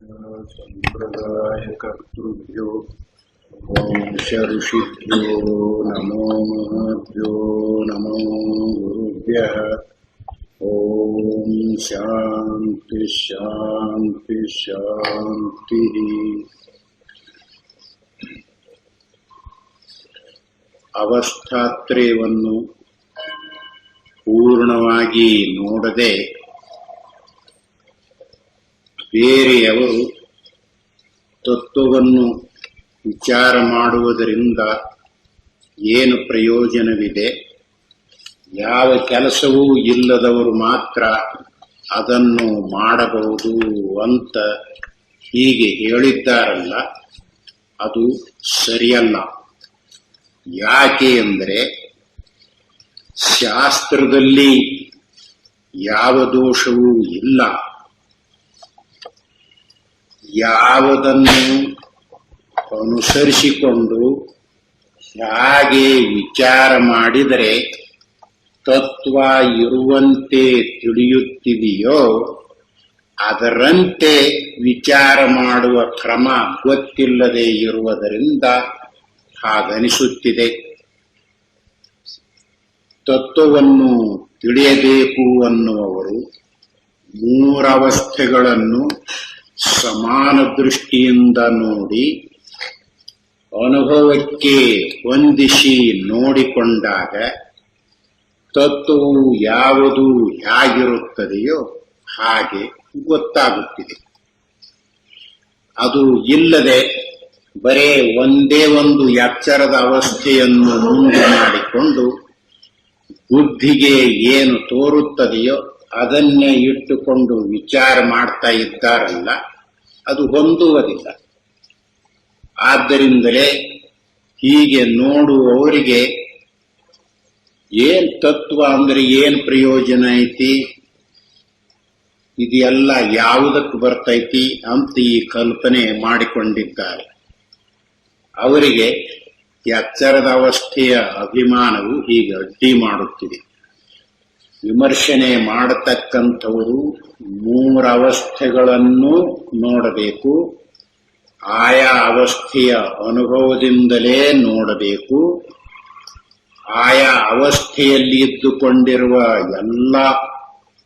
ಸಂಪ್ರದಾಯಕರ್ತೃಭ್ಯೋ ವಂಶ ಋಷಿಭ್ಯೋ ನಮೋ ಮಹದ್ಭ್ಯೋ ನಮೋ ಗುರುಭ್ಯಃ. ಓಂ ಶಾಂತಿ ಶಾಂತಿ ಶಾಂತಿ. ಅವಸ್ಥಾತ್ರಯವನ್ನು ಪೂರ್ಣವಾಗಿ ನೋಡದೆ ಬೇರೆಯವರು ತತ್ವವನ್ನು ವಿಚಾರ ಮಾಡುವುದರಿಂದ ಏನು ಪ್ರಯೋಜನವಿದೆ? ಯಾವ ಕೆಲಸವೂ ಇಲ್ಲದವರು ಮಾತ್ರ ಅದನ್ನು ಮಾಡಬಹುದು ಅಂತ ಹೀಗೆ ಹೇಳಿದ್ದಾರಲ್ಲ, ಅದು ಸರಿಯಲ್ಲ. ಯಾಕೆ ಅಂದರೆ ಶಾಸ್ತ್ರದಲ್ಲಿ ಯಾವ ದೋಷವೂ ಇಲ್ಲ. ಯಾವುದನ್ನು ಅನುಸರಿಸಿಕೊಂಡು ಹಾಗೆ ವಿಚಾರ ಮಾಡಿದರೆ ತತ್ವ ಇರುವಂತೆ ತಿಳಿಯುತ್ತಿದೆಯೋ ಅದರಂತೆ ವಿಚಾರ ಮಾಡುವ ಕ್ರಮ ಗೊತ್ತಿಲ್ಲದೆ ಇರುವುದರಿಂದ ಹಾಗನಿಸುತ್ತಿದೆ. ತತ್ವವನ್ನು ತಿಳಿಯಬೇಕು ಅನ್ನುವರು ಮೂರವಸ್ಥೆಗಳನ್ನು ಸಮಾನ ದೃಷ್ಟಿಯಿಂದ ನೋಡಿ ಅನುಭವಕ್ಕೆ ಹೊಂದಿಸಿ ನೋಡಿಕೊಂಡಾಗ ತತ್ವವು ಯಾವುದು ಹೇಗಿರುತ್ತದೆಯೋ ಹಾಗೆ ಗೊತ್ತಾಗುತ್ತಿದೆ. ಅದು ಇಲ್ಲದೆ ಬರೇ ಒಂದೇ ಒಂದು ಎಚ್ಚರದ ಅವಸ್ಥೆಯನ್ನು ಮುಂದೆ ಮಾಡಿಕೊಂಡು ಬುದ್ಧಿಗೆ ಏನು ತೋರುತ್ತದೆಯೋ ಅದನ್ನೇ ಇಟ್ಟುಕೊಂಡು ವಿಚಾರ ಮಾಡ್ತಾ ಇದ್ದಾರಲ್ಲ, ಅದು ಹೊಂದುವುದಿಲ್ಲ. ಆದ್ದರಿಂದಲೇ ಹೀಗೆ ನೋಡುವವರಿಗೆ ಏನ್ ತತ್ವ ಅಂದ್ರೆ ಏನ್ ಪ್ರಯೋಜನ ಐತಿ, ಇದೆಲ್ಲ ಯಾವುದಕ್ಕೆ ಬರ್ತೈತಿ ಅಂತ ಈ ಕಲ್ಪನೆ ಮಾಡಿಕೊಂಡಿದ್ದಾರೆ. ಅವರಿಗೆ ಎಚ್ಚರದ ಅವಸ್ಥೆಯ ಅಭಿಮಾನವು ಹೀಗೆ ಅಡ್ಡಿ ಮಾಡುತ್ತಿದೆ. ವಿಮರ್ಶನೆ ಮಾಡತಕ್ಕಂಥವರು ಮೂರವಸ್ಥೆಗಳನ್ನು ನೋಡಬೇಕು. ಆಯಾ ಅವಸ್ಥೆಯ ಅನುಭವದಿಂದಲೇ ನೋಡಬೇಕು. ಆಯಾ ಅವಸ್ಥೆಯಲ್ಲಿ ಇದ್ದುಕೊಂಡಿರುವ ಎಲ್ಲ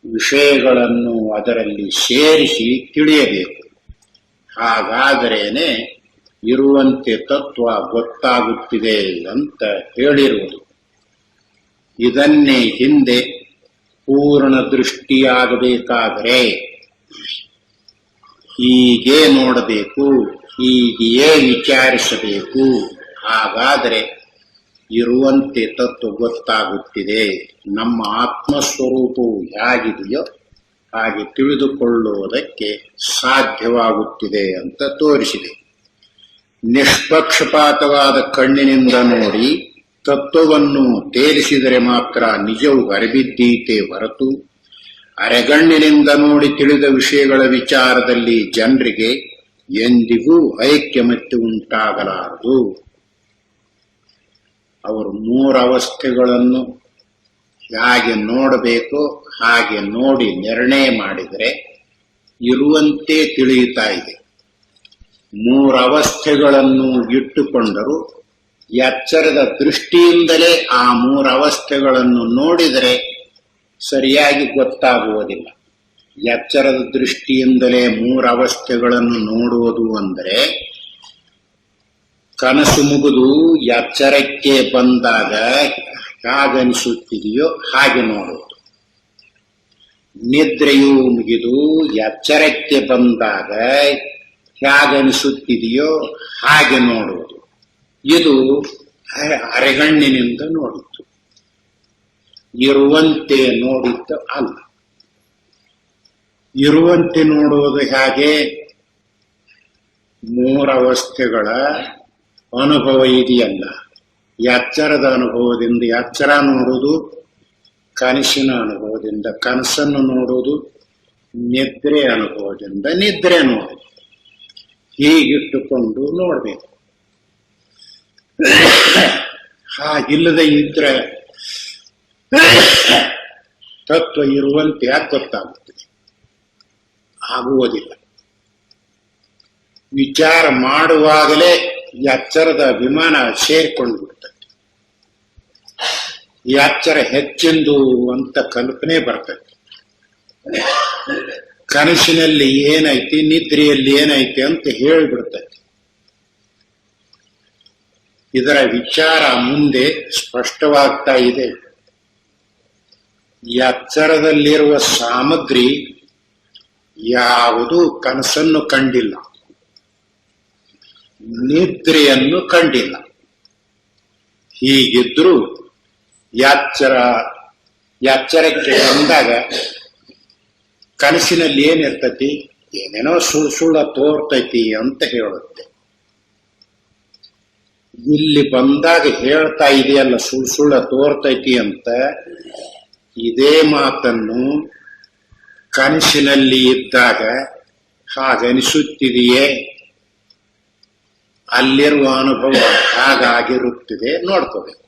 ವಿಷಯಗಳನ್ನು ಅದರಲ್ಲಿ ಸೇರಿಸಿ ತಿಳಿಯಬೇಕು. ಹಾಗಾದರೇನೆ ಇರುವಂತೆ ತತ್ವ ಗೊತ್ತಾಗುತ್ತಿದೆ ಅಂತ ಹೇಳಿರುವುದು. ಇದನ್ನೇ ಹಿಂದೆ ಪೂರ್ಣ ದೃಷ್ಟಿಯಾಗಬೇಕಾದರೆ ಹೀಗೆ ನೋಡಬೇಕು, ಹೀಗೆಯೇ ವಿಚಾರಿಸಬೇಕು. ಹಾಗಾದರೆ ಇರುವಂತೆ ತತ್ವ ಗೊತ್ತಾಗುತ್ತಿದೆ. ನಮ್ಮ ಆತ್ಮಸ್ವರೂಪವು ಹೇಗಿದೆಯೋ ಹಾಗೆ ತಿಳಿದುಕೊಳ್ಳುವುದಕ್ಕೆ ಸಾಧ್ಯವಾಗುತ್ತಿದೆ ಅಂತ ತೋರಿಸಿದೆ. ನಿಷ್ಪಕ್ಷಪಾತವಾದ ಕಣ್ಣಿನಿಂದ ನೋಡಿ ತತ್ವವನ್ನು ತೇಲಿಸಿದರೆ ಮಾತ್ರ ನಿಜವು ಹೊರಬಿದ್ದೀತೆ ಹೊರತು ಅರೆಗಣ್ಣಿನಿಂದ ನೋಡಿ ತಿಳಿದ ವಿಷಯಗಳ ವಿಚಾರದಲ್ಲಿ ಜನರಿಗೆ ಎಂದಿಗೂ ಐಕ್ಯಮತ್ಯ ಉಂಟಾಗಲಾರದು. ಅವರು ಮೂರವಸ್ಥೆಗಳನ್ನು ಹೇಗೆ ನೋಡಬೇಕೋ ಹಾಗೆ ನೋಡಿ ನಿರ್ಣಯ ಮಾಡಿದರೆ ಇರುವಂತೆ ತಿಳಿಯುತ್ತಾ ಇದೆ. ಮೂರವಸ್ಥೆಗಳನ್ನು ಇಟ್ಟುಕೊಂಡರೂ ಎಚ್ಚರದ ದೃಷ್ಟಿಯಿಂದಲೇ ಆ ಮೂರವಸ್ಥೆಗಳನ್ನು ನೋಡಿದರೆ ಸರಿಯಾಗಿ ಗೊತ್ತಾಗುವುದಿಲ್ಲ. ಎಚ್ಚರದ ದೃಷ್ಟಿಯಿಂದಲೇ ಮೂರವಸ್ಥೆಗಳನ್ನು ನೋಡುವುದು ಅಂದರೆ ಕನಸು ಮುಗಿದು ಎಚ್ಚರಕ್ಕೆ ಬಂದಾಗ ಹೇಗನಿಸುತ್ತಿದೆಯೋ ಹಾಗೆ ನೋಡುವುದು. ನಿದ್ರೆಯು ಮುಗಿದು ಎಚ್ಚರಕ್ಕೆ ಬಂದಾಗ ಹೇಗನಿಸುತ್ತಿದೆಯೋ ಹಾಗೆ ನೋಡುವುದು. ಇದು ಅರೆಗಣ್ಣಿನಿಂದ ನೋಡಿದ್ದು, ಇರುವಂತೆ ನೋಡಿದ್ದು ಅಲ್ಲ. ಇರುವಂತೆ ನೋಡುವುದು ಹೇಗೆ? ಮೂರವಸ್ಥೆಗಳ ಅನುಭವ ಇದೆಯಲ್ಲ, ಎಚ್ಚರದ ಅನುಭವದಿಂದ ಎಚ್ಚರ ನೋಡುವುದು, ಕನಸಿನ ಅನುಭವದಿಂದ ಕನಸನ್ನು ನೋಡುವುದು, ನಿದ್ರೆ ಅನುಭವದಿಂದ ನಿದ್ರೆ ನೋಡುವುದು. ಹೀಗಿಟ್ಟುಕೊಂಡು ನೋಡಬೇಕು. ಹಾಗಿಲ್ಲದೆ ಇದ್ರೆ ತತ್ವ ಇರುವಂತೆ ಗೊತ್ತಾಗುತ್ತದೆ, ಆಗುವುದಿಲ್ಲ. ವಿಚಾರ ಮಾಡುವಾಗಲೇ ಎಚ್ಚರದ ಅಭಿಮಾನ ಸೇರಿಕೊಂಡು ಬಿಡ್ತದೆ. ಈ ಎಚ್ಚರ ಹೆಚ್ಚಿಂದು ಅಂತ ಕಲ್ಪನೆ ಬರ್ತದೆ. ಕನಸಿನಲ್ಲಿ ಏನೈತಿ, ನಿದ್ರೆಯಲ್ಲಿ ಏನೈತಿ ಅಂತ ಹೇಳಿಬಿಡ್ತದೆ. ಇದರ ವಿಚಾರ ಮುಂದೆ ಸ್ಪಷ್ಟವಾಗ್ತಾ ಇದೆ. ಎಚ್ಚರದಲ್ಲಿರುವ ಸಾಮಗ್ರಿ ಯಾವುದೂ ಕನಸನ್ನು ಕಂಡಿಲ್ಲ, ನಿದ್ರೆಯನ್ನು ಕಂಡಿಲ್ಲ. ಹೀಗಿದ್ರೂ ಎಚ್ಚರಕ್ಕೆ ಬಂದಾಗ ಕನಸಿನಲ್ಲಿ ಏನಿರ್ತತಿ, ಏನೇನೋ ಸುಳ್ಳ ತೋರ್ತೈತಿ ಅಂತ ಹೇಳುತ್ತೆ. ಇಲ್ಲಿ ಬಂದಾಗ ಹೇಳ್ತಾ ಇದೆಯಲ್ಲ ಸುಳ್ಳ ತೋರ್ತೈತಿ ಅಂತ, ಇದೇ ಮಾತನ್ನು ಕನಸಿನಲ್ಲಿ ಇದ್ದಾಗ ಹಾಗನಿಸುತ್ತಿದೆಯೇ, ಅಲ್ಲಿರುವ ಅನುಭವ ಹಾಗಾಗಿರುತ್ತದೆ ನೋಡ್ಕೋಬೇಕು.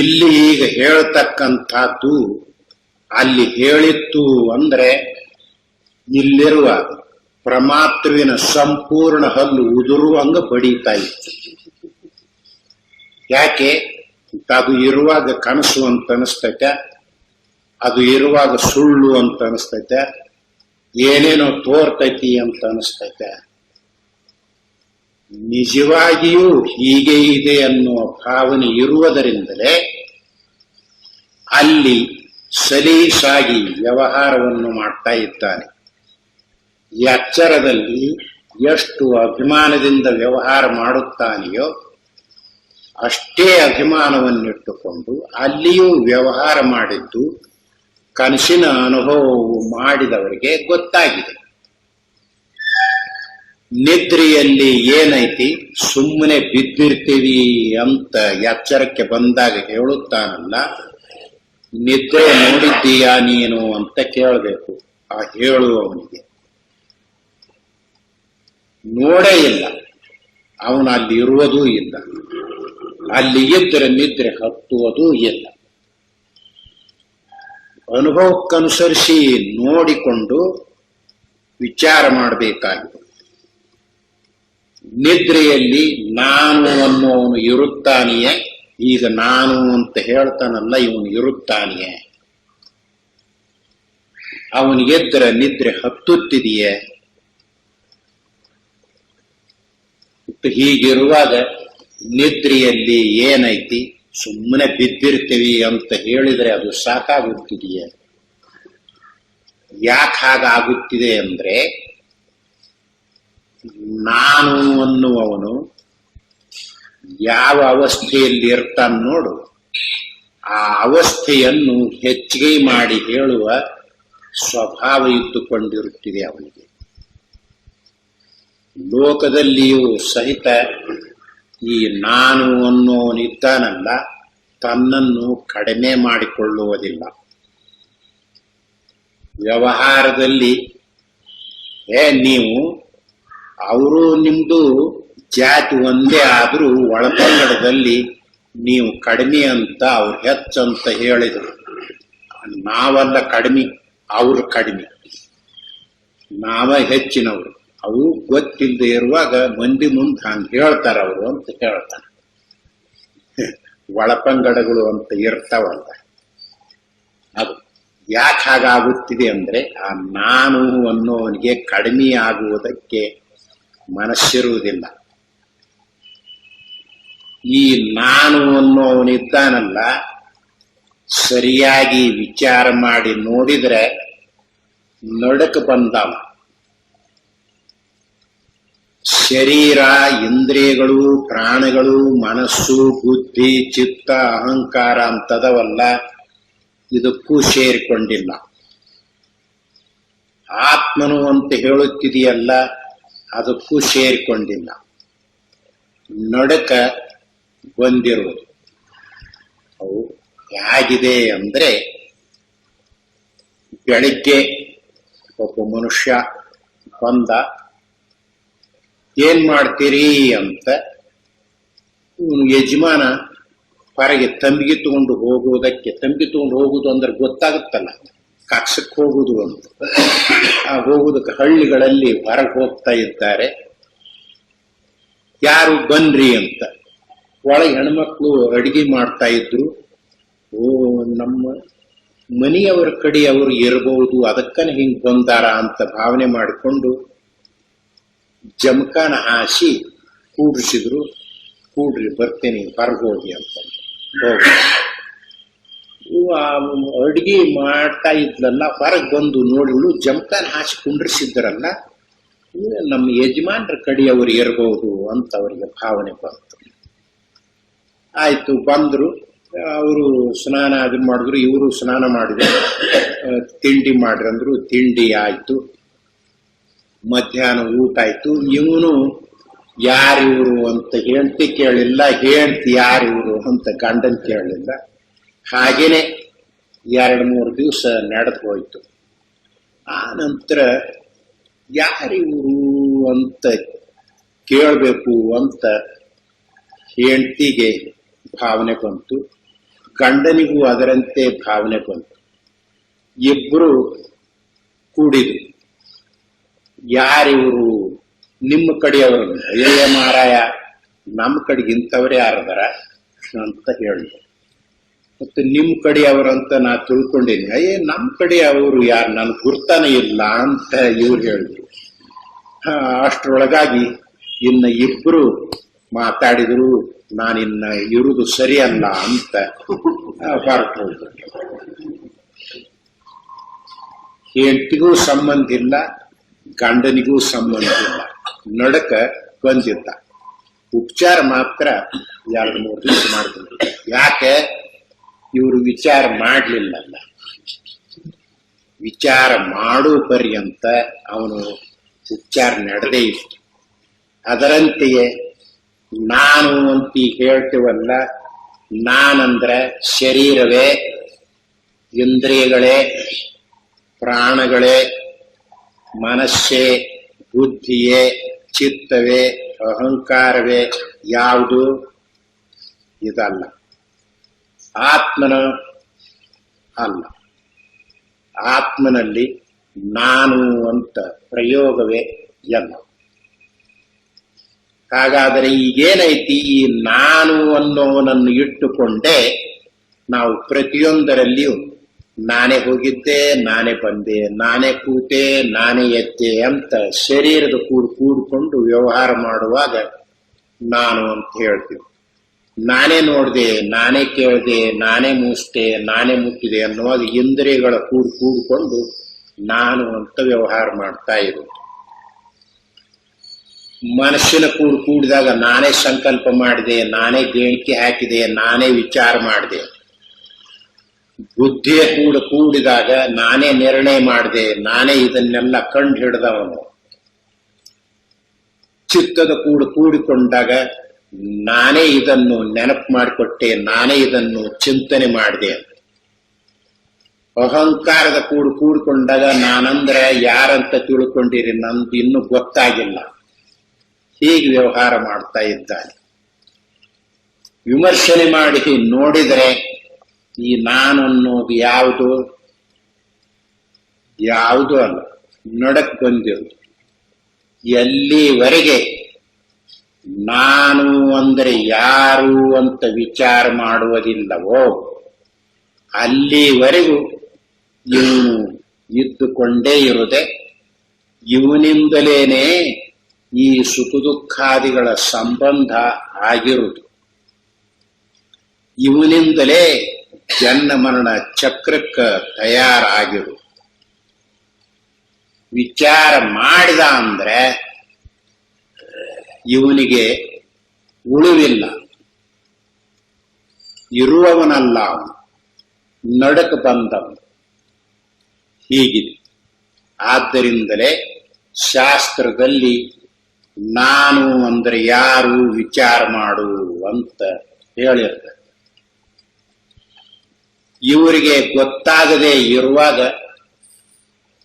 ಇಲ್ಲಿ ಈಗ ಹೇಳ್ತಕ್ಕಂಥದ್ದು ಅಲ್ಲಿ ಹೇಳಿತ್ತು ಅಂದ್ರೆ ಇಲ್ಲಿರುವ ಪ್ರಮಾತೃವಿನ ಸಂಪೂರ್ಣ ಹಲ್ಲು ಉದುರುವಂಗ ಬಡೀತಾ ಇತ್ತು. ಯಾಕೆ? ಅದು ಇರುವಾಗ ಕನಸು ಅಂತ ಅನಿಸ್ತೈತೆ, ಅದು ಇರುವಾಗ ಸುಳ್ಳು ಅಂತ ಅನಿಸ್ತೈತೆ, ಏನೇನೋ ತೋರ್ತೈತಿ ಅಂತ ಅನಿಸ್ತೈತೆ. ನಿಜವಾಗಿಯೂ ಹೀಗೆ ಇದೆ ಅನ್ನುವ ಭಾವನೆ ಇರುವುದರಿಂದಲೇ ಅಲ್ಲಿ ಸಲೀಸಾಗಿ ವ್ಯವಹಾರವನ್ನು ಮಾಡ್ತಾ ಇದ್ದಾನೆ. ಎಚ್ಚರದಲ್ಲಿ ಎಷ್ಟು ಅಭಿಮಾನದಿಂದ ವ್ಯವಹಾರ ಮಾಡುತ್ತಾನೆಯೋ ಅಷ್ಟೇ ಅಭಿಮಾನವನ್ನಿಟ್ಟುಕೊಂಡು ಅಲ್ಲಿಯೂ ವ್ಯವಹಾರ ಮಾಡಿದ್ದು ಕನಸಿನ ಅನುಭವವು ಮಾಡಿದವರಿಗೆ ಗೊತ್ತಾಗಿದೆ. ನಿದ್ರೆಯಲ್ಲಿ ಏನೈತಿ, ಸುಮ್ಮನೆ ಬಿದ್ದಿರ್ತೀವಿ ಅಂತ ಎಚ್ಚರಕ್ಕೆ ಬಂದಾಗ ಹೇಳುತ್ತಾನಲ್ಲ, ನಿದ್ರೆ ನೋಡಿದ್ದೀಯಾ ನೀನು ಅಂತ ಕೇಳಬೇಕು ಆ ಹೇಳುವವನಿಗೆ. ನೋಡೇ ಇಲ್ಲ, ಅವನು ಅಲ್ಲಿ ಇರುವುದೂ ಇಲ್ಲ, ಅಲ್ಲಿ ಇದ್ದರೆ ನಿದ್ರೆ ಹತ್ತುವುದೂ ಇಲ್ಲ. ಅನುಭವಕ್ಕನುಸರಿಸಿ ನೋಡಿಕೊಂಡು ವಿಚಾರ ಮಾಡಬೇಕಾಗಿದೆ. ನಿದ್ರೆಯಲ್ಲಿ ನಾನು ಅನ್ನೋನು ಇರುತ್ತಾನೆಯೇ, ಈಗ ನಾನು ಅಂತ ಹೇಳ್ತಾನಲ್ಲ ಇವನು ಇರುತ್ತಾನೆಯೇ, ಅವನಿಗೆದ್ದರ ನಿದ್ರೆ ಹತ್ತುತ್ತಿದೆಯೇ? ಹೀಗಿರುವಾಗ ನಿದ್ರೆಯಲ್ಲಿ ಏನೈತಿ, ಸುಮ್ಮನೆ ಬಿದ್ದಿರ್ತೀವಿ ಅಂತ ಹೇಳಿದ್ರೆ ಅದು ಸಾಕಾಗುತ್ತಿದೆಯೇ? ಯಾಕೆ ಹಾಗಾಗುತ್ತಿದೆ ಅಂದ್ರೆ, ನಾನು ಅನ್ನುವವನು ಯಾವ ಅವಸ್ಥೆಯಲ್ಲಿ ಇರ್ತಾನೆ ನೋಡು, ಆ ಅವಸ್ಥೆಯನ್ನು ಹೆಚ್ಚಿಗೆ ಮಾಡಿ ಹೇಳುವ ಸ್ವಭಾವ ಇದ್ದುಕೊಂಡಿರುತ್ತಿದೆ ಅವನಿಗೆ. ಲೋಕದಲ್ಲಿಯೂ ಸಹಿತ ಈ ನಾನು ಅನ್ನೋನಿದ್ದಾನಲ್ಲ, ತನ್ನನ್ನು ಕಡಿಮೆ ಮಾಡಿಕೊಳ್ಳುವುದಿಲ್ಲ. ವ್ಯವಹಾರದಲ್ಲಿ ನೀವು ಅವರು ನಿಮ್ದು ಜಾತಿ ಒಂದೇ ಆದರೂ ಒಳಪಂಗಡದಲ್ಲಿ ನೀವು ಕಡಿಮೆ ಅಂತ ಅವ್ರು ಹೆಚ್ಚಂತ ಹೇಳಿದರು. ನಾವೆಲ್ಲ ಕಡಿಮೆ, ಅವರು ಕಡಿಮೆ, ನಾವ ಹೆಚ್ಚಿನವರು. ಅವು ಗೊತ್ತಿಲ್ಲದೆ ಇರುವಾಗ ಮಂದಿ ಮುಂದೆ ಹಂಗೆ ಹೇಳ್ತಾರ ಅವರು ಅಂತ ಹೇಳ್ತಾರೆ. ಒಳಪಂಗಡಗಳು ಅಂತ ಇರ್ತಾವಲ್ಲ, ಅದು ಯಾಕೆ ಹಾಗಾಗುತ್ತಿದೆ ಅಂದ್ರೆ ಆ ನಾನು ಅನ್ನೋವನಿಗೆ ಕಡಿಮೆ ಆಗುವುದಕ್ಕೆ ಮನಸ್ಸಿರುವುದಿಲ್ಲ. ಈ ನಾನು ಅನ್ನೋವನಿದ್ದಾನಲ್ಲ, ಸರಿಯಾಗಿ ವಿಚಾರ ಮಾಡಿ ನೋಡಿದ್ರೆ ನಡಕ ಬಂದಾವ. ಶರೀರ, ಇಂದ್ರಿಯಗಳು, ಪ್ರಾಣಗಳು, ಮನಸ್ಸು, ಬುದ್ಧಿ, ಚಿತ್ತ, ಅಹಂಕಾರ ಅಂತದವಲ್ಲ, ಇದಕ್ಕೂ ಸೇರಿಕೊಂಡಿಲ್ಲ. ಆತ್ಮನು ಅಂತ ಹೇಳುತ್ತಿದೆಯಲ್ಲ, ಅದಕ್ಕೂ ಸೇರಿಕೊಂಡಿಲ್ಲ. ನಡಕ ಬಂದಿರುವುದು ಅವು ಹೇಗಿದೆ ಅಂದ್ರೆ, ಬೆಳಿಗ್ಗೆ ಒಬ್ಬ ಮನುಷ್ಯ ಬಂದ, ಏನ್ ಮಾಡ್ತೀರಿ ಅಂತ ಯಜಮಾನ ಹೊರಗೆ ತಂಬಿಗೆ ತಗೊಂಡು ಹೋಗುವುದಕ್ಕೆ, ತಂಬಿಗೆ ತಗೊಂಡು ಹೋಗುದು ಅಂದ್ರೆ ಗೊತ್ತಾಗುತ್ತಲ್ಲ, ಕಕ್ಷಕ್ಕೆ ಹೋಗುದು ಅಂತ. ಆ ಹೋಗುದಕ್ಕೆ ಹಳ್ಳಿಗಳಲ್ಲಿ ಹೊರಗೆ ಹೋಗ್ತಾ ಇದ್ದಾರೆ. ಯಾರು ಬನ್ರಿ ಅಂತ. ಒಳಗೆ ಹೆಣ್ಮಕ್ಳು ಅಡಿಗೆ ಮಾಡ್ತಾ ಇದ್ರು. ಓ, ನಮ್ಮ ಮನೆಯವರ ಕಡೆ ಅವರು ಇರಬಹುದು, ಅದಕ್ಕನ ಹಿಂಗ್ ಬಂದಾರ ಅಂತ ಭಾವನೆ ಮಾಡಿಕೊಂಡು ಜಮಖಾನ ಹಾಸಿ ಕೂಡ್ರಿಸಿದ್ರು. ಕೂಡ್ರಿ ಬರ್ತೇನೆ, ಹೊರಗೆ ಹೋಗಿ ಅಂತ ಹೋಗಿ. ಅಡ್ಗೆ ಮಾಡ್ತಾ ಇದ್ಲಲ್ಲ, ಹೊರಗೆ ಬಂದು ನೋಡಿಗಳು ಜಮಖಾನ ಹಾಸಿ ಕುಂಡ್ರಿಸಿದ್ರಲ್ಲ, ನಮ್ಮ ಯಜಮಾನ್ರ ಕಡೆಯವರು ಇರಬಹುದು ಅಂತ ಅವರಿಗೆ ಭಾವನೆ ಬಂತು. ಆಯ್ತು, ಬಂದ್ರು. ಅವರು ಸ್ನಾನ ಅದನ್ನ ಮಾಡಿದ್ರು, ಇವರು ಸ್ನಾನ ಮಾಡಿದ್ರು, ತಿಂಡಿ ಮಾಡ್ರಂದ್ರು. ತಿಂಡಿ ಆಯ್ತು, ಮಧ್ಯಾಹ್ನ ಊಟ ಆಯ್ತು. ಇವನು ಯಾರಿವರು ಅಂತ ಹೆಂಡತಿ ಕೇಳಿಲ್ಲ, ಹೆಂಡತಿ ಯಾರಿವರು ಅಂತ ಗಂಡನ್ ಕೇಳಲಿಲ್ಲ. ಹಾಗೇನೆ 2-3 ದಿವಸ ನಡೆದು ಹೋಯ್ತು. ಆ ನಂತರ ಯಾರಿವರು ಅಂತ ಕೇಳಬೇಕು ಅಂತ ಹೆಂಡತಿಗೆ ಭಾವನೆ ಬಂತು, ಗಂಡನಿಗೂ ಅದರಂತೆ ಭಾವನೆ ಬಂತು. ಇಬ್ರು ಕೂಡಿದ್ರು. ಯಾರಿವರು? ನಿಮ್ಮ ಕಡೆಯವರು. ಅಯ್ಯ ಮಾರಾಯ, ನಮ್ಮ ಕಡೆಗೆ ಇಂಥವ್ರು ಯಾರದಾರ ಅಂತ ಹೇಳಿದ್ರು. ಮತ್ತೆ ನಿಮ್ಮ ಕಡೆಯವರಂತ ನಾ ತಿಳ್ಕೊಂಡೇನಿ. ಅಯ್ಯೇ, ನಮ್ಮ ಕಡೆಯವರು ಯಾರು, ನನ್ಗೆ ಗುರ್ತಾನೆ ಇಲ್ಲ ಅಂತ ಇವ್ರು ಹೇಳಿದ್ರು. ಅಷ್ಟರೊಳಗಾಗಿ ಇನ್ನು ಇಬ್ರು ಮಾತಾಡಿದ್ರು. ನಾನಿನ್ನ ಇರುವುದು ಸರಿಯಲ್ಲ ಅಂತ ಹೊರಟು ಹೋದ್ರು. ಹೆಂಡತಿಗೂ ಸಂಬಂಧ ಇಲ್ಲ, ಗಂಡನಿಗೂ ಸಂಬಂಧ ಇಲ್ಲ. ನಡಕ ಬಂದಿದ್ದ. ಉಪಚಾರ ಮಾತ್ರ 2-3 ದಿವಸ ಮಾಡಿದ್ರು. ಯಾಕೆ? ಇವರು ವಿಚಾರ ಮಾಡಲಿಲ್ಲಲ್ಲ. ವಿಚಾರ ಮಾಡೋ ಪರ್ಯಂತ ಅವನು ಉಪಚಾರ ನಡೆದೇ ಇತ್ತು. ಅದರಂತೆಯೇ ನಾನು ಅಂತ ಹೇಳ್ತೀವಲ್ಲ, ನಾನಂದ್ರೆ ಶರೀರವೇ, ಇಂದ್ರಿಯಗಳೇ, ಪ್ರಾಣಗಳೇ, ಮನಸ್ಸೇ, ಬುದ್ಧಿಯೇ, ಚಿತ್ತವೇ, ಅಹಂಕಾರವೇ ಯಾವುದು? ಇದಲ್ಲ. ಆತ್ಮನ ಅಲ್ಲ. ಆತ್ಮನಲ್ಲಿ ನಾನು ಅಂತ ಪ್ರಯೋಗವೇ ಎಲ್ಲ. ಹಾಗಾದರೆ ಈಗೇನೈತಿ? ಈ ನಾನು ಅನ್ನೋನನ್ನು ಇಟ್ಟುಕೊಂಡೇ ನಾವು ಪ್ರತಿಯೊಂದರಲ್ಲಿಯೂ ನಾನೇ ಹೋಗಿದ್ದೆ, ನಾನೇ ಬಂದೆ, ನಾನೇ ಕೂತೆ, ನಾನೇ ಎದ್ದೆ ಅಂತ ಶರೀರದ ಕೂಡಿಕೊಂಡು ವ್ಯವಹಾರ ಮಾಡುವಾಗ ನಾನು ಅಂತ ಹೇಳ್ತೀವಿ. ನಾನೇ ನೋಡಿದೆ, ನಾನೇ ಕೇಳಿದೆ, ನಾನೇ ಮೂಸ್ತೆ, ನಾನೇ ಮುಟ್ಟಿದೆ ಅನ್ನುವಾಗ ಇಂದ್ರಿಯಗಳ ಕೂಡಿಕೊಂಡು ನಾನು ಅಂತ ವ್ಯವಹಾರ ಮಾಡ್ತಾ ಇರೋದು. ಮನಸ್ಸಿನ ಕೂಡಿದಾಗ ನಾನೇ ಸಂಕಲ್ಪ ಮಾಡಿದೆ, ನಾನೇ ಗೆಣಿಕೆ ಹಾಕಿದೆ, ನಾನೇ ವಿಚಾರ ಮಾಡಿದೆ. ಬುದ್ಧಿಯ ಕೂಡಿದಾಗ ನಾನೇ ನಿರ್ಣಯ ಮಾಡಿದೆ, ನಾನೇ ಇದನ್ನೆಲ್ಲ ಕಂಡು ಹಿಡಿದವನು. ಚಿತ್ತದ ಕೂಡಿಕೊಂಡಾಗ ನಾನೇ ಇದನ್ನು ನೆನಪು ಮಾಡಿಕೊಟ್ಟೆ, ನಾನೇ ಇದನ್ನು ಚಿಂತನೆ ಮಾಡಿದೆ. ಅಹಂಕಾರದ ಕೂಡಿಕೊಂಡಾಗ ನಾನಂದ್ರೆ ಯಾರಂತ ತಿಳ್ಕೊಂಡಿರಿ, ನಂದು ಇನ್ನೂ ಗೊತ್ತಾಗಿಲ್ಲ. ಹೀಗೆ ವ್ಯವಹಾರ ಮಾಡ್ತಾ ಇದ್ದಾನೆ. ವಿಮರ್ಶನೆ ಮಾಡಿ ನೋಡಿದರೆ ಈ ನಾನು ಅನ್ನೋದು ಯಾವುದು ಅಲ್ಲ, ನಡಕ್ ಬಂದಿರೋದು. ಎಲ್ಲಿವರೆಗೆ ನಾನು ಅಂದರೆ ಯಾರು ಅಂತ ವಿಚಾರ ಮಾಡುವುದಿಲ್ಲವೋ ಅಲ್ಲಿವರೆಗೂ ಇವನು ಇದ್ದುಕೊಂಡೇ ಇರುವುದೇ. ಇವನಿಂದಲೇನೆ ಈ ಸುಖ ದುಃಖಾದಿಗಳ ಸಂಬಂಧ ಆಗಿರುವುದು. ಇವನಿಂದಲೇ ಜನ್ಮ ಮರಣ ಚಕ್ರಕ್ಕೆ ತಯಾರಾಗಿರು. ವಿಚಾರ ಮಾಡಿದ ಅಂದ್ರೆ ಇವನಿಗೆ ಉಳುವಿಲ್ಲ, ಇರುವವನಲ್ಲ, ನಡಕ ಬಂದವನು. ಹೀಗಿದೆ. ಆದ್ದರಿಂದಲೇ ಶಾಸ್ತ್ರದಲ್ಲಿ ನಾನು ಅಂದ್ರೆ ಯಾರು ವಿಚಾರ ಮಾಡು ಅಂತ ಹೇಳಿರ್ತಾರೆ. ಇವರಿಗೆ ಗೊತ್ತಾಗದೆ ಇರುವಾಗ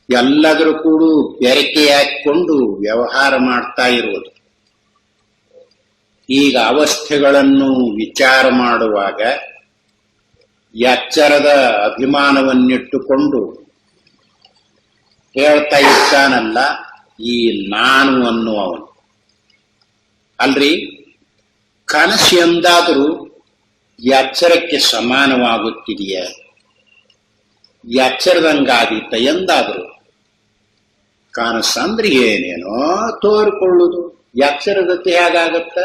ಎಲ್ಲದರೂ ಕೂಡ ಬೆರಕೆ ಹಾಕಿಕೊಂಡು ವ್ಯವಹಾರ ಮಾಡ್ತಾ ಇರುವುದು. ಈಗ ಅವಸ್ಥೆಗಳನ್ನು ವಿಚಾರ ಮಾಡುವಾಗ ಎಚ್ಚರದ ಅಭಿಮಾನವನ್ನಿಟ್ಟುಕೊಂಡು ಹೇಳ್ತಾ ಇದ್ದಾನಲ್ಲ ಈ ನಾನು ಅನ್ನುವವನು. ಅಲ್ರಿ, ಕನಸು ಎಂದಾದರೂ ಎಚ್ಚರಕ್ಕೆ ಸಮಾನವಾಗುತ್ತಿದೆಯ? ಎಚ್ಚರದಂಗಾದೀತ ಎಂದಾದರೂ? ಕನಸಂದ್ರೆ ಏನೇನೋ ತೋರಿಕೊಳ್ಳುವುದು, ಎಚ್ಚರದತ್ತೆ ಹೇಗಾಗತ್ತ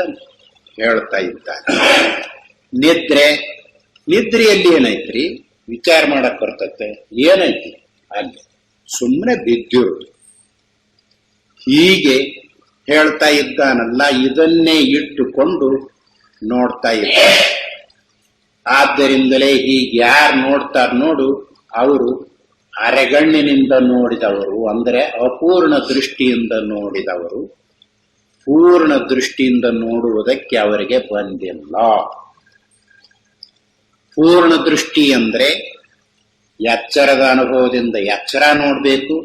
ಹೇಳ್ತಾ ಇದ್ದಾನೆ. ನಿದ್ರೆಯಲ್ಲಿ ಏನೈತ್ರಿ? ವಿಚಾರ ಮಾಡಕ್ ಬರ್ತತೆ. ಏನೈತಿ ಅಲ್ಲಿ? ಸುಮ್ಮನೆ ಬಿದ್ದಿರುವುದು. ಹೀಗೆ ಹೇಳ್ತಾ ಇದ್ದಾನಲ್ಲ, ಇದನ್ನೇ ಇಟ್ಟುಕೊಂಡು ನೋಡ್ತಾ ಇದ್ದಾರೆ. ಆದ್ದರಿಂದಲೇ ಹೀಗೆ ಯಾರು ನೋಡ್ತಾರ ನೋಡು, ಅವರು ಅರೆಗಣ್ಣಿನಿಂದ ನೋಡಿದವರು, ಅಂದರೆ ಅಪೂರ್ಣ ದೃಷ್ಟಿಯಿಂದ ನೋಡಿದವರು. ಪೂರ್ಣ ದೃಷ್ಟಿಯಿಂದ ನೋಡುವುದಕ್ಕೆ ಅವರಿಗೆ ಬಂದಿಲ್ಲ. ಪೂರ್ಣ ದೃಷ್ಟಿ ಅಂದ್ರೆ ಎಚ್ಚರದ ಅನುಭವದಿಂದ ಎಚ್ಚರ ನೋಡಬೇಕು,